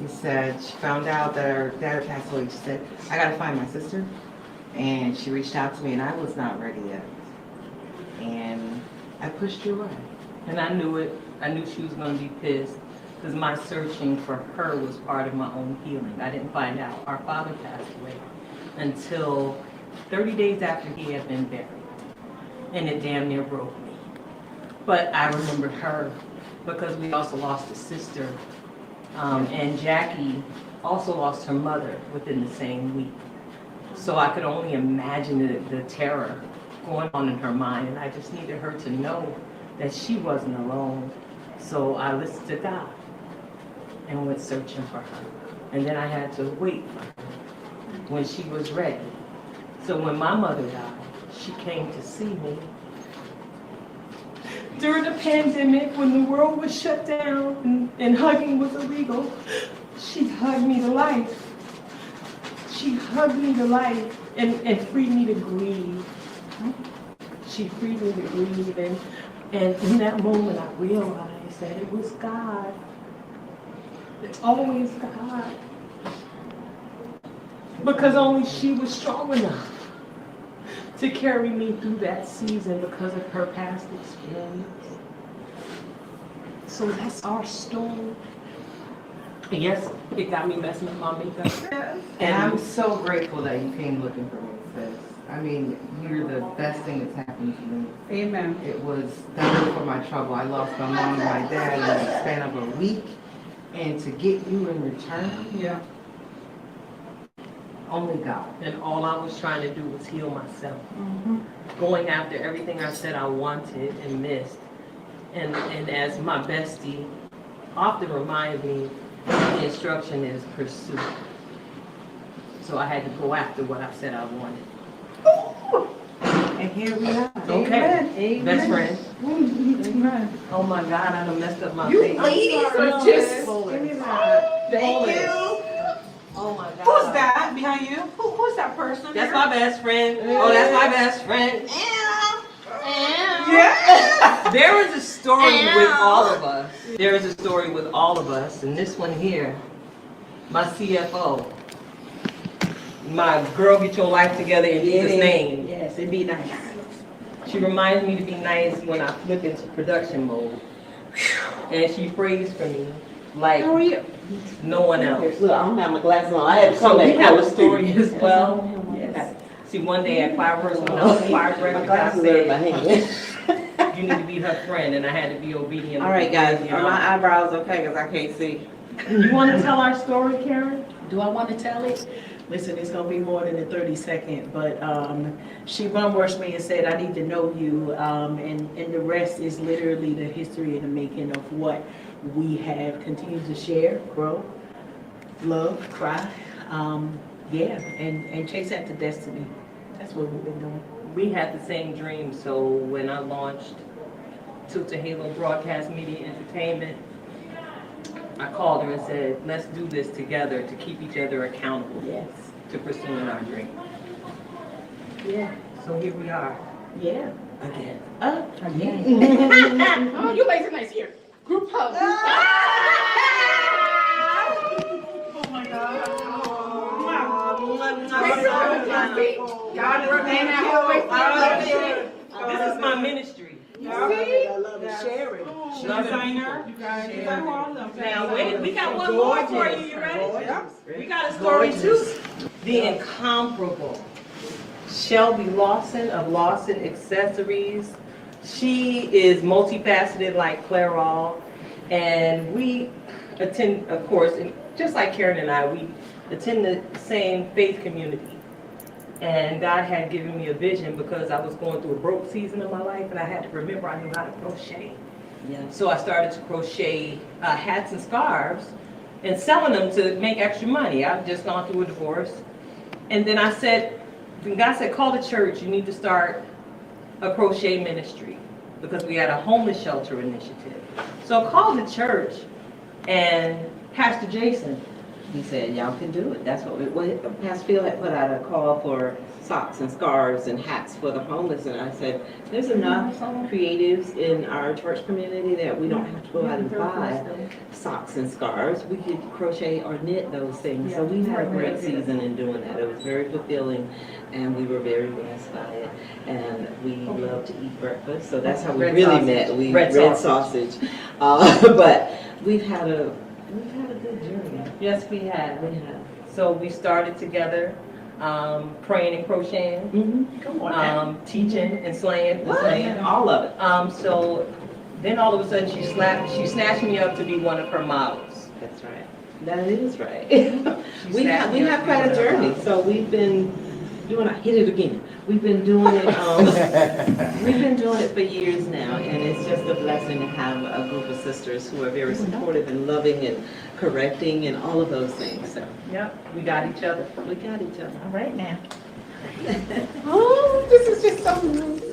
You said she found out that her dad passed away. She said, I gotta find my sister. And she reached out to me, and I was not ready yet. And I pushed you away. And I knew it. I knew she was going to be pissed because my searching for her was part of my own healing. I didn't find out our father passed away until 30 days after he had been buried. And it damn near broke me. But I remembered her because we also lost a sister. And Jackie also lost her mother within the same week. So I could only imagine the terror going on in her mind, and I just needed her to know that she wasn't alone. So I listened to God and went searching for her. And then I had to wait for her when she was ready. So when my mother died, she came to see me. During the pandemic, when the world was shut down and hugging was illegal, she hugged me to life. She hugged me to life and freed me to grieve. She freed me to grieve, and in that moment I realized that it was God. It's always God. Because only she was strong enough to carry me through that season because of her past experience. So that's our story. Yes, it got me messing with my makeup. And I'm so grateful that you came looking for me, sis. I mean, you're the best thing that's happened to me. Amen. It was double for my trouble. I lost my mom and my dad in the span of a week. And to get you in return, Yeah. only God. And all I was trying to do was heal myself. Going after everything I said I wanted and missed. And as my bestie often reminds me, the instruction is pursue. So I had to go after what I said I wanted. And here we are. Okay. Amen. Best friend. Amen. Oh my God, I done messed up my You face. ladies are just. Give me that. Thank you. Oh my God. Who's that behind you? Who's that person? That's there? my best friend. Oh, that's my best friend. Yeah. There is a story with all of us. There is a story with all of us. And this one here, my CFO, my girl, get your life together in Jesus' name. Yes, it'd be nice. She reminds me to be nice when I flip into production mode. And she prays for me like no one else. Look, I don't have my glasses on. I had to come So we back have out a the story street. as well. Yes. See, one day at Fireworks, when I was fire My director, I glasses are in my said, hand. you need to be her friend, and I had to be obedient. All right, guys, You are know? my eyebrows okay? Because I can't see. You want to tell our story, Karen? Do I want to tell it? Listen, it's going to be more than a 30-second, but she bum-rushed me and said, I need to know you, and the rest is literally the history and the making of what we have continued to share, grow, love, cry, and chase after destiny. That's what we've been doing. We had the same dream, so when I launched Tilt to Halo Broadcast Media Entertainment, I called her and said, let's do this together to keep each other accountable to pursuing our dream. Yeah. So here we are. Yeah. Again. Again. Oh, you make it nice here. Group hug. Oh my God. This is my ministry. I love it. Sharing. Designer. You guys. Now wait, we got one more for you. You ready? We got a story too. The incomparable Shelby Lawson of Lawson Accessories. She is multifaceted like Clairol, and we attend, of course, and just like Karen and I, we attend the same faith community. And God had given me a vision because I was going through a broke season of my life, and I had to remember I knew how to crochet. Yeah. So I started to crochet hats and scarves and selling them to make extra money. I've just gone through a divorce. And then I said, when God said, call the church, you need to start a crochet ministry because we had a homeless shelter initiative. So I called the church, And Pastor Jason, he said, y'all can do it. That's what Pastor Phil had put out a call for socks and scarves and hats for the homeless. And I said, there's enough creatives in our church community that we don't have to go out and buy socks and scarves. We could crochet or knit those things. So we had a great season in doing that. It was very fulfilling, and we were very blessed by it. And we love to eat breakfast. So that's how we really met. We red sausage. But we've had a good journey. Yes, we have. So we started together, praying and crocheting, teaching and slaying, all of it. So then all of a sudden she snatched me up to be one of her models. That's right. That is right. we have quite a journey. So we've been doing. I hit it again. We've been doing it. We've been doing it for years now, and it's just a blessing to have a group of sisters who are very supportive and loving and correcting and all of those things. So, yep, we got each other. We got each other. All right now. Oh, this is just so nice.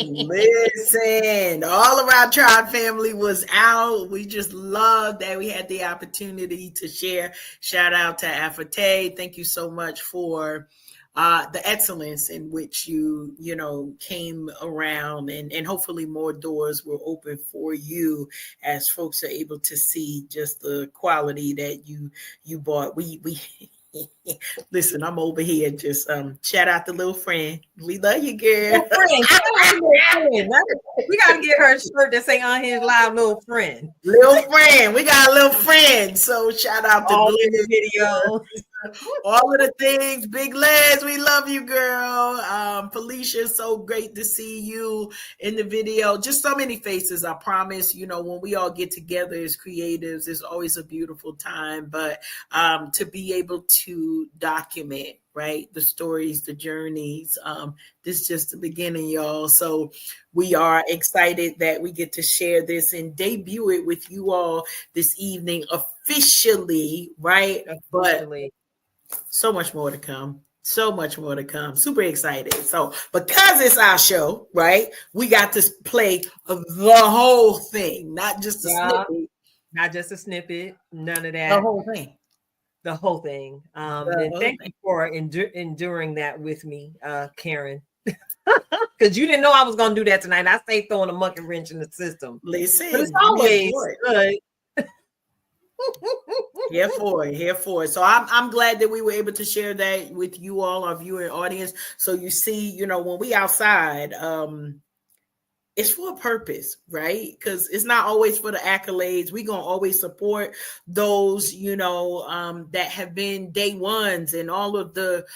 Listen, all of our tribe family was out. We just love that we had the opportunity to share. Shout out to Afate. Thank you so much for the excellence in which you came around, and hopefully more doors will open for you as folks are able to see just the quality that you brought. We listen, I'm over here just shout out to little friend. We love you, girl. Little friend. We gotta get her a shirt that say Unhinged Live Little Friend. Little friend. We got a little friend. So shout out to all the videos. All of the things. Big Les, we love you, girl. Felicia, so great to see you in the video. Just so many faces, I promise. You know, when we all get together as creatives, it's always a beautiful time. But to be able to document, right, the stories, the journeys, this is just the beginning, y'all. So we are excited that we get to share this and debut it with you all this evening officially, right? Officially. But so much more to come. So much more to come. Super excited. So because it's our show, right, we got to play the whole thing, not just a snippet. Not just a snippet. None of that. The whole thing. The whole thing. And thank you for enduring that with me, Karen. Because you didn't know I was going to do that tonight. I stayed throwing a monkey wrench in the system. Listen, but it's always good. Here for it. So I'm glad that we were able to share that with you all, our viewing audience. So you see, you know, when we outside, it's for a purpose, right? Because it's not always for the accolades. We're going to always support those, you know, that have been day ones and all of the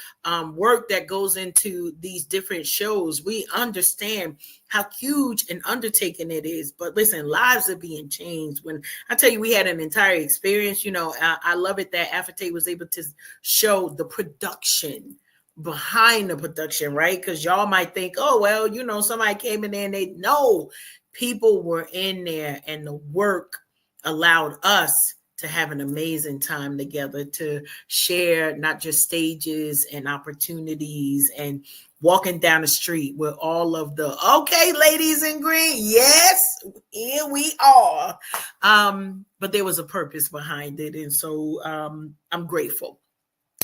work that goes into these different shows. We understand how huge an undertaking it is. But listen, lives are being changed. When I tell you we had an entire experience, you know, I love it that Afate was able to show the production behind the production, right? Because y'all might think, oh, well, you know, somebody came in there and they know people were in there and the work allowed us to have an amazing time together, to share not just stages and opportunities and walking down the street with all of the, okay, ladies in green, yes, here we are. But there was a purpose behind it. And so I'm grateful.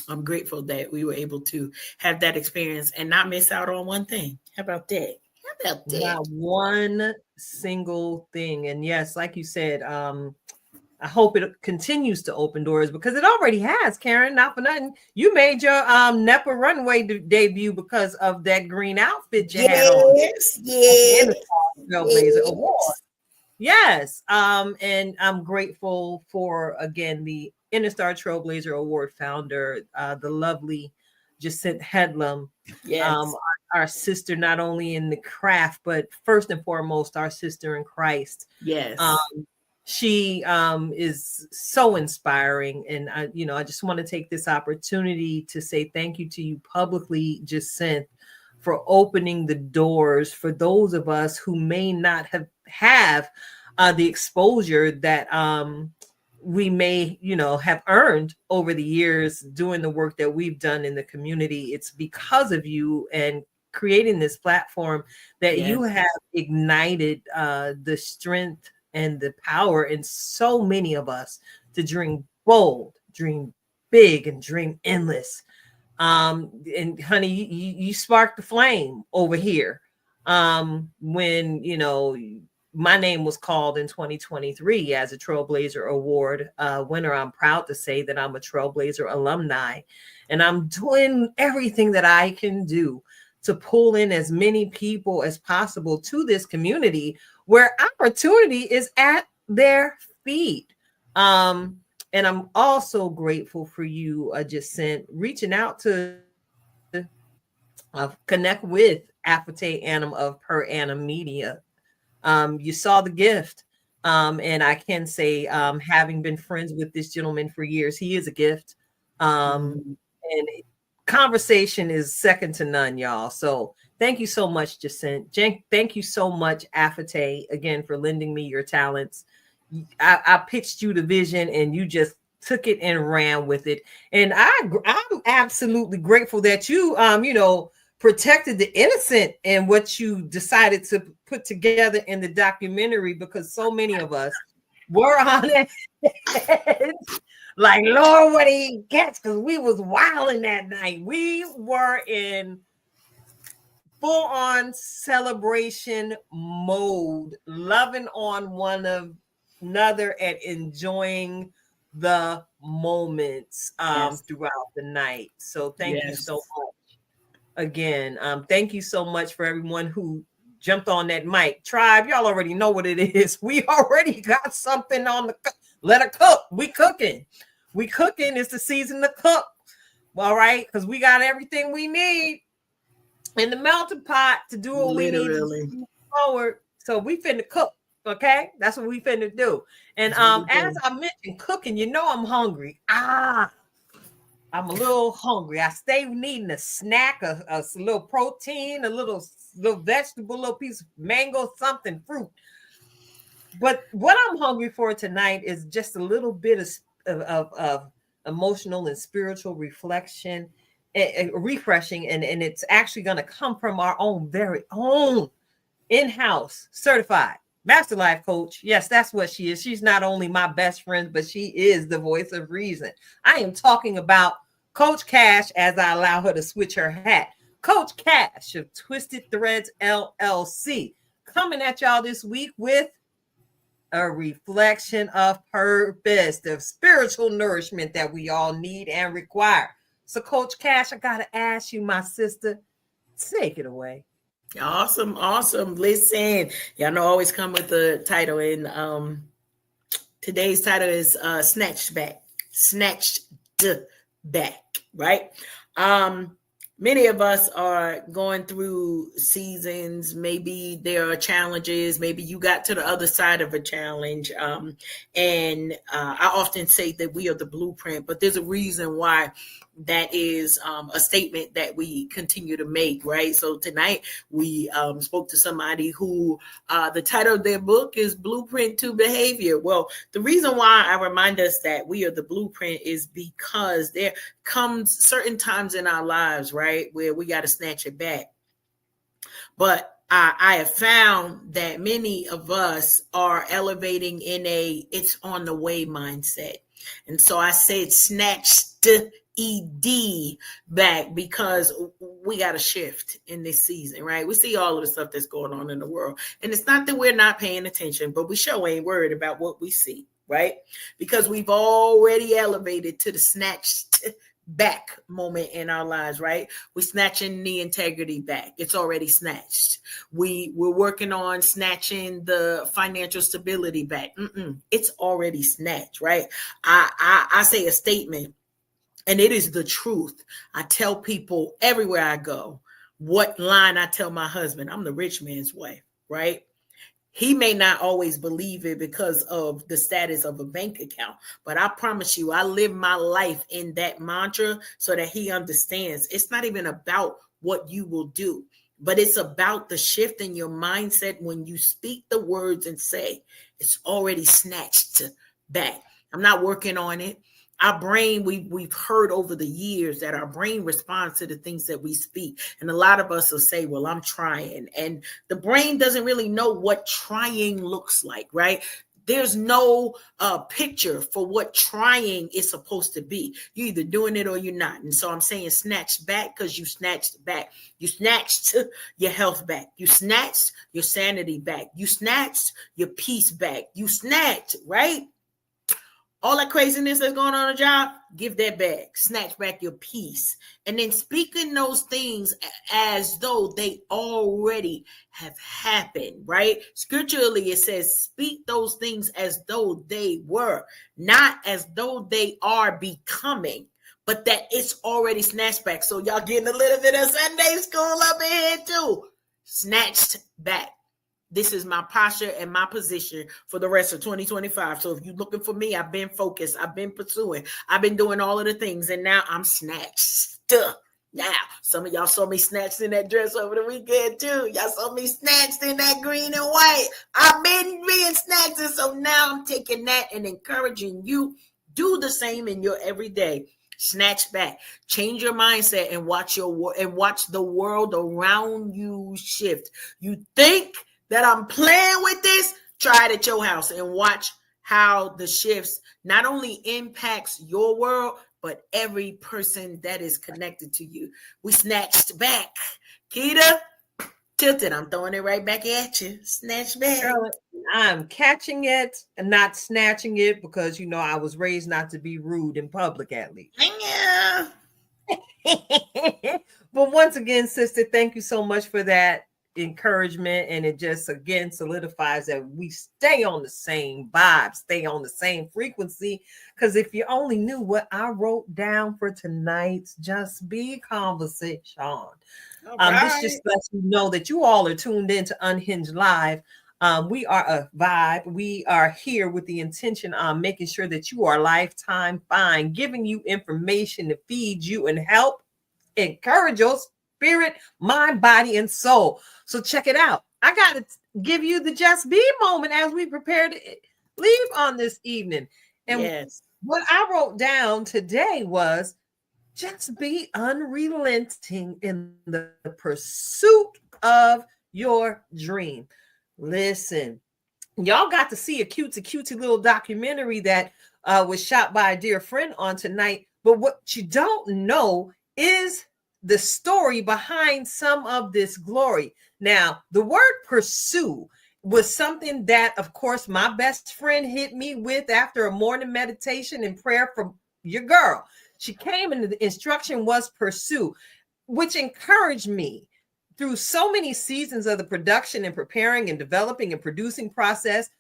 I'm grateful that we were able to have that experience and not miss out on one thing. How about that? Not one single thing. And yes, like you said, I hope it continues to open doors because it already has, Karen. Not for nothing. You made your NEPA runway debut because of that green outfit you had on. Yes. Trailblazer Award. Yes. And I'm grateful for, again, the Interstar Trailblazer Award founder, the lovely Jacinth Headlam. Yes. Our sister, not only in the craft, but first and foremost, our sister in Christ. Yes. She is so inspiring. And I just want to take this opportunity to say thank you to you publicly, Jacinth, for opening the doors for those of us who may not have the exposure that we may, have earned over the years doing the work that we've done in the community. It's because of you and creating this platform that you have ignited the strength and the power in so many of us to dream bold, dream big, and dream endless. And honey, you sparked the flame over here. When, my name was called in 2023 as a Trailblazer Award winner. I'm proud to say that I'm a Trailblazer alumni, and I'm doing everything that I can do to pull in as many people as possible to this community where opportunity is at their feet. And I'm also grateful for you, Jacinth, reaching out to connect with Afate Annam of Per Annam Media. You saw the gift. And I can say, having been friends with this gentleman for years, he is a gift. And conversation is second to none, y'all. So thank you so much, Jacinth. Thank you so much, Afate, again, for lending me your talents. I pitched you the vision and you just took it and ran with it. And I'm absolutely grateful that you, protected the innocent and what you decided to put together in the documentary, because so many of us were on it. Like, Lord, what he gets, because we was wilding that night. We were in full-on celebration mode, loving on one another and enjoying the moments throughout the night. So thank you so much. Again, thank you so much for everyone who jumped on that mic. Tribe, y'all already know what it is. We already got something on the let her cook. We cooking. It's the season to cook. All right, because we got everything we need in the melting pot to do what we need to move forward. So we finna cook. Okay, that's what we finna do. And as I mentioned, cooking, you know I'm hungry. I'm a little hungry. I stay needing a snack, a little protein, a little vegetable, a little piece of mango, something, fruit. But what I'm hungry for tonight is just a little bit of emotional and spiritual reflection, refreshing, and it's actually going to come from our own very own in-house certified master life coach. Yes, that's what she is. She's not only my best friend, but she is the voice of reason. I am talking about Coach Cash, as I allow her to switch her hat. Coach Cash of Twisted Threads LLC, coming at y'all this week with a reflection of purpose, the spiritual nourishment that we all need and require. So, Coach Cash, I got to ask you, my sister, take it away. Awesome. Listen, y'all know I always come with the title, and today's title is Snatched Back, right? Many of us are going through seasons. Maybe there are challenges. Maybe you got to the other side of a challenge. And I often say that we are the blueprint, but there's a reason why that is a statement that we continue to make, right? So tonight we spoke to somebody who the title of their book is Blueprint to Behavior. Well, the reason why I remind us that we are the blueprint is because there comes certain times in our lives, right, where we got to snatch it back. But I have found that many of us are elevating in a it's on the way mindset. And so I said snatched ED back because we got to shift in this season, right? We see all of the stuff that's going on in the world. And it's not that we're not paying attention, but we sure ain't worried about what we see, right? Because we've already elevated to the snatched back moment in our lives, right? We're snatching the integrity back. It's already snatched. We're working on snatching the financial stability back. It's already snatched, right? I say a statement, and it is the truth. I tell people everywhere I go, what line I tell my husband, I'm the rich man's wife, right? He may not always believe it because of the status of a bank account, but I promise you, I live my life in that mantra so that he understands it's not even about what you will do, but it's about the shift in your mindset when you speak the words and say, it's already snatched back. I'm not working on it. Our brain, we've heard over the years that our brain responds to the things that we speak. And a lot of us will say, well, I'm trying. And the brain doesn't really know what trying looks like, right? There's no picture for what trying is supposed to be. You're either doing it or you're not. And so I'm saying snatched back because you snatched back. You snatched your health back. You snatched your sanity back. You snatched your peace back. You snatched, right? All that craziness that's going on a job, give that back. Snatch back your peace. And then speaking those things as though they already have happened, right? Scripturally, it says, speak those things as though they were, not as though they are becoming, but that it's already snatched back. So y'all getting a little bit of Sunday school up in here too. Snatched back. This is my posture and my position for the rest of 2025. So if you're looking for me, I've been focused. I've been pursuing. I've been doing all of the things. And now I'm snatched. Now, some of y'all saw me snatched in that dress over the weekend too. Y'all saw me snatched in that green and white. I've been being snatched. And so now I'm taking that and encouraging you. Do the same in your everyday. Snatch back, change your mindset, and watch the world around you shift. You think that I'm playing with this? Try it at your house and watch how the shifts not only impacts your world, but every person that is connected to you. We snatched back. Keita, tilted. I'm throwing it right back at you. Snatch back. I'm catching it and not snatching it because, you know, I was raised not to be rude in public, at least. Yeah. But once again, sister, thank you so much for that. encouragement, and it just again solidifies that we stay on the same vibe, stay on the same frequency. Because if you only knew what I wrote down for tonight's Just Be conversation, this just lets you know that you all are tuned in to Unhinged Live. We are a vibe. We are here with the intention on making sure that you are lifetime fine, giving you information to feed you and help encourage your spirit, mind, body, and soul. So check it out. I got to give you the Just Be moment as we prepare to leave on this evening. And what I wrote down today was just be unrelenting in the pursuit of your dream. Listen, y'all got to see a cutesy little documentary that was shot by a dear friend on tonight. But what you don't know is the story behind some of this glory. Now, the word pursue was something that, of course, my best friend hit me with after a morning meditation and prayer from your girl. She came and the instruction was pursue, which encouraged me through so many seasons of the production and preparing and developing and producing process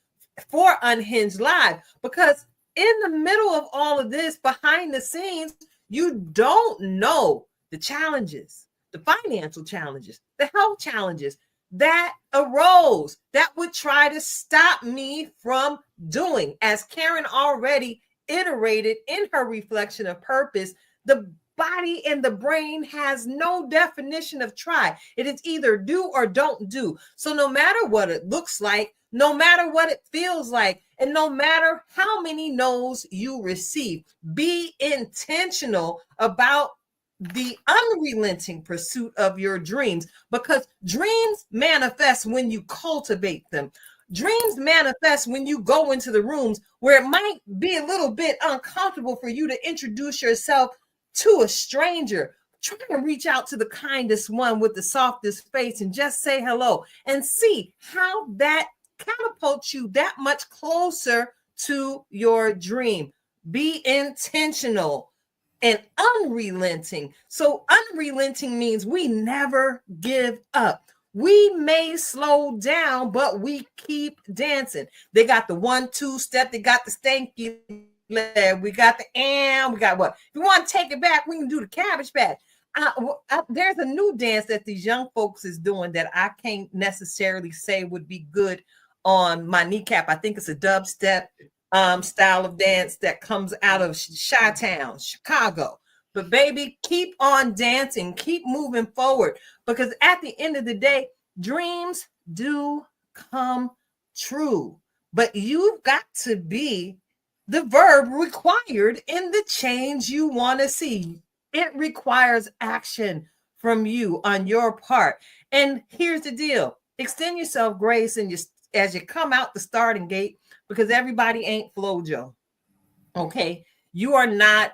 for Unhinged Live. Because in the middle of all of this, behind the scenes, you don't know the challenges, the financial challenges, the health challenges that arose that would try to stop me from doing. As Karen already iterated in her reflection of purpose, the body and the brain has no definition of try. It is either do or don't do. So no matter what it looks like, no matter what it feels like, and no matter how many no's you receive, be intentional about the unrelenting pursuit of your dreams, because dreams manifest when you cultivate them. Dreams manifest when you go into the rooms where it might be a little bit uncomfortable for you to introduce yourself to a stranger. Try to reach out to the kindest one with the softest face and just say hello and see how that catapults you that much closer to your dream. Be intentional and unrelenting. So unrelenting means we never give up. We may slow down, but we keep dancing. They got the 1-2 step. They got the stanky leg. We got the we got what? If you want to take it back, we can do the cabbage patch. There's a new dance that these young folks is doing that I can't necessarily say would be good on my kneecap. I think it's a dubstep style of dance that comes out of Chi-Town, Chicago. But baby, keep on dancing, keep moving forward, because at the end of the day, dreams do come true. But you've got to be the verb required in the change you want to see. It requires action from you on your part. And here's the deal. Extend yourself grace and as you come out the starting gate, because everybody ain't FloJo. Okay? You are not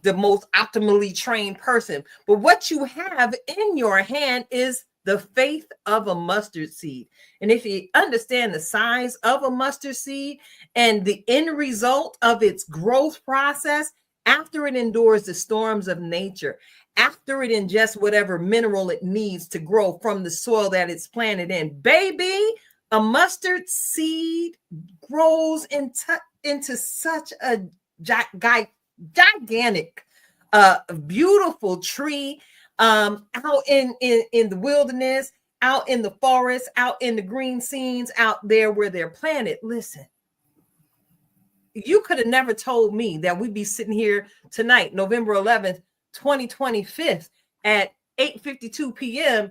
the most optimally trained person, but what you have in your hand is the faith of a mustard seed. And if you understand the size of a mustard seed and the end result of its growth process, after it endures the storms of nature, after it ingests whatever mineral it needs to grow from the soil that it's planted in, baby, a mustard seed grows into such a gigantic, beautiful tree out in the wilderness, out in the forest, out in the green scenes, out there where they're planted. Listen, you could have never told me that we'd be sitting here tonight, November 11th, 2025 at 8:52 p.m.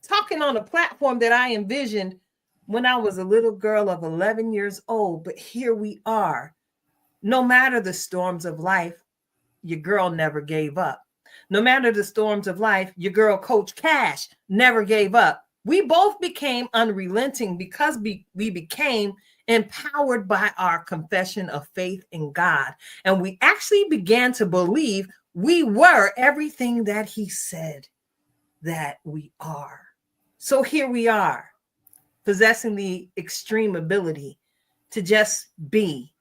talking on a platform that I envisioned when I was a little girl of 11 years old. But here we are. No matter the storms of life, your girl never gave up. No matter the storms of life, your girl, Coach Cash, never gave up. We both became unrelenting because we became empowered by our confession of faith in God. And we actually began to believe we were everything that he said that we are. So here we are, possessing the extreme ability to just be,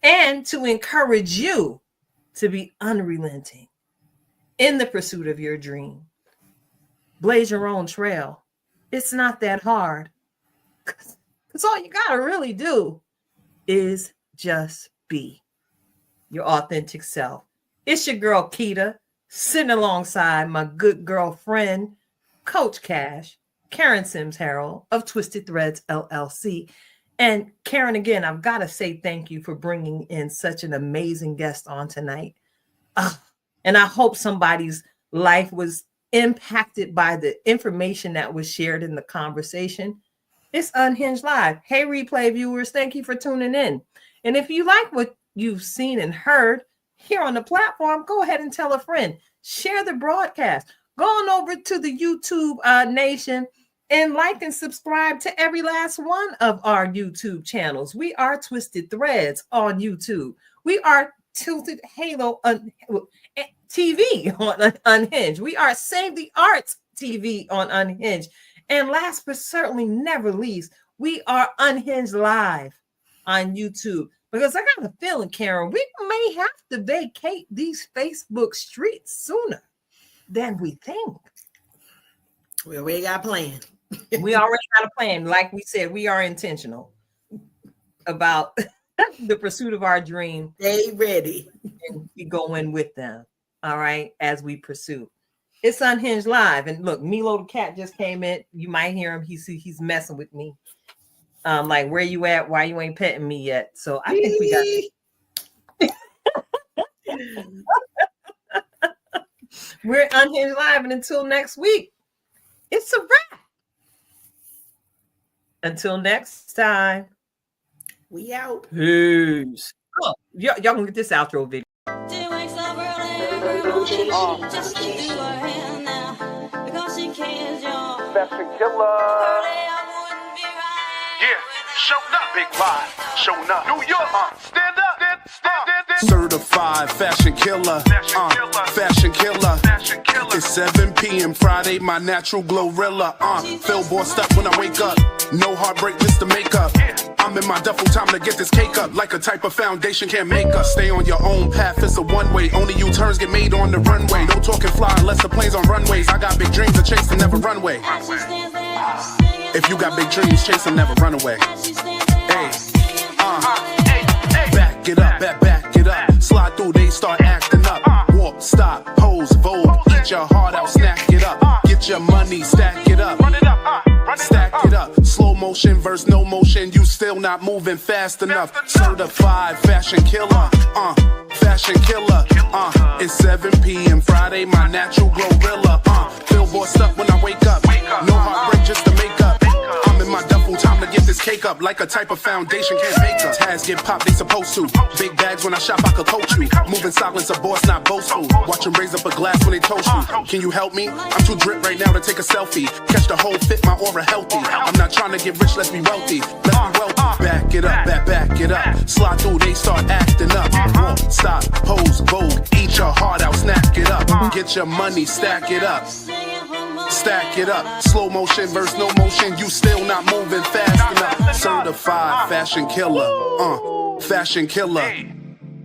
and to encourage you to be unrelenting in the pursuit of your dream. Blaze your own trail. It's not that hard. Because all you got to really do is just be your authentic self. It's your girl, Keita, sitting alongside my good girlfriend, Coach Cash, Karen Sims Harrell of Twisted Threads LLC. And Karen, again, I've got to say thank you for bringing in such an amazing guest on tonight. And I hope somebody's life was impacted by the information that was shared in the conversation. It's Unhinged Live. Hey, replay viewers, thank you for tuning in. And if you like what you've seen and heard here on the platform, go ahead and tell a friend. Share the broadcast. Go on over to the YouTube Nation and like and subscribe to every last one of our YouTube channels. We are Twisted Threads on YouTube. We are Tilted Halo TV on Unhinged. We are Save the Arts TV on Unhinged. And last but certainly never least, we are Unhinged Live on YouTube. Because I got a feeling, Karen, we may have to vacate these Facebook streets sooner than we think. Well, we got a plan. We already got a plan. Like we said, we are intentional about the pursuit of our dream. Stay ready. And we go in with them, all right, as we pursue. It's Unhinged Live. And look, Milo the cat just came in. You might hear him. He's messing with me. Like, where you at? Why you ain't petting me yet? So I think we got We're Unhinged Live. And until next week, it's a wrap. Until next time. We out. Peace. Oh, y'all can get this outro video. Fashion killer. Yeah, showed up, big vibe, showing up. New York, stand up, stand. Certified fashion killer, fashion killer. It's 7 p.m. Friday, my natural glorilla. Feel bossed up when I wake up. No heartbreak, just the makeup. I'm in my duffel, time to get this cake up. Like a type of foundation can't make us. Stay on your own path, it's a one-way. Only U-turns get made on the runway. No talking fly unless the plane's on runways. I got big dreams to chase and never run away. If you got big dreams, chase and never run away. Hey, back it up, back it up. Slide through, they start acting up. Walk, stop, pose, vogue. Eat your heart out, snack it up. Get your money, stack it up. Stack it up. Slow motion versus no motion. You still not moving fast enough. Certified fashion killer. Fashion killer. It's 7 p.m. Friday, my natural glorilla. Feel bossed up when I wake up. No heartbreak, just to make up. I'm in my duffel, time to get this cake up. Like a type of foundation can't make us. Tags get popped, they supposed to. Big bags when I shop, I could coach you. Moving silence, a boss, not boastful. Watch them raise up a glass when they toast you. Can you help me? I'm too drip right now to take a selfie. Catch the whole fit, my aura healthy. I'm not trying to get rich, let's be wealthy. Let's be wealthy. Back it up, back it up. Slide through, they start acting up. Walk, stop, pose, vogue. Eat your heart out, snack it up. Get your money, stack it up. Stack it up. Slow motion versus no motion. You still not moving fast enough. Certified fashion killer. Fashion killer.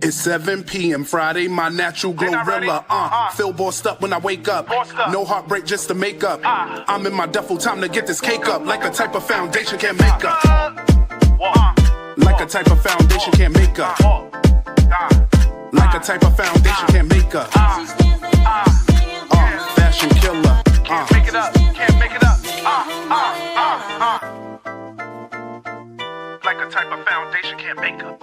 It's 7 p.m. Friday, my natural glorilla. Feel bossed up when I wake up. No heartbreak, just to make up. I'm in my duffel, time to get this cake up. Like a type of foundation can't make up. Like a type of foundation can't make up. Like a type of foundation can't make up. Fashion killer. Can't make it up. Can't make it up. Like a type of foundation can't make up.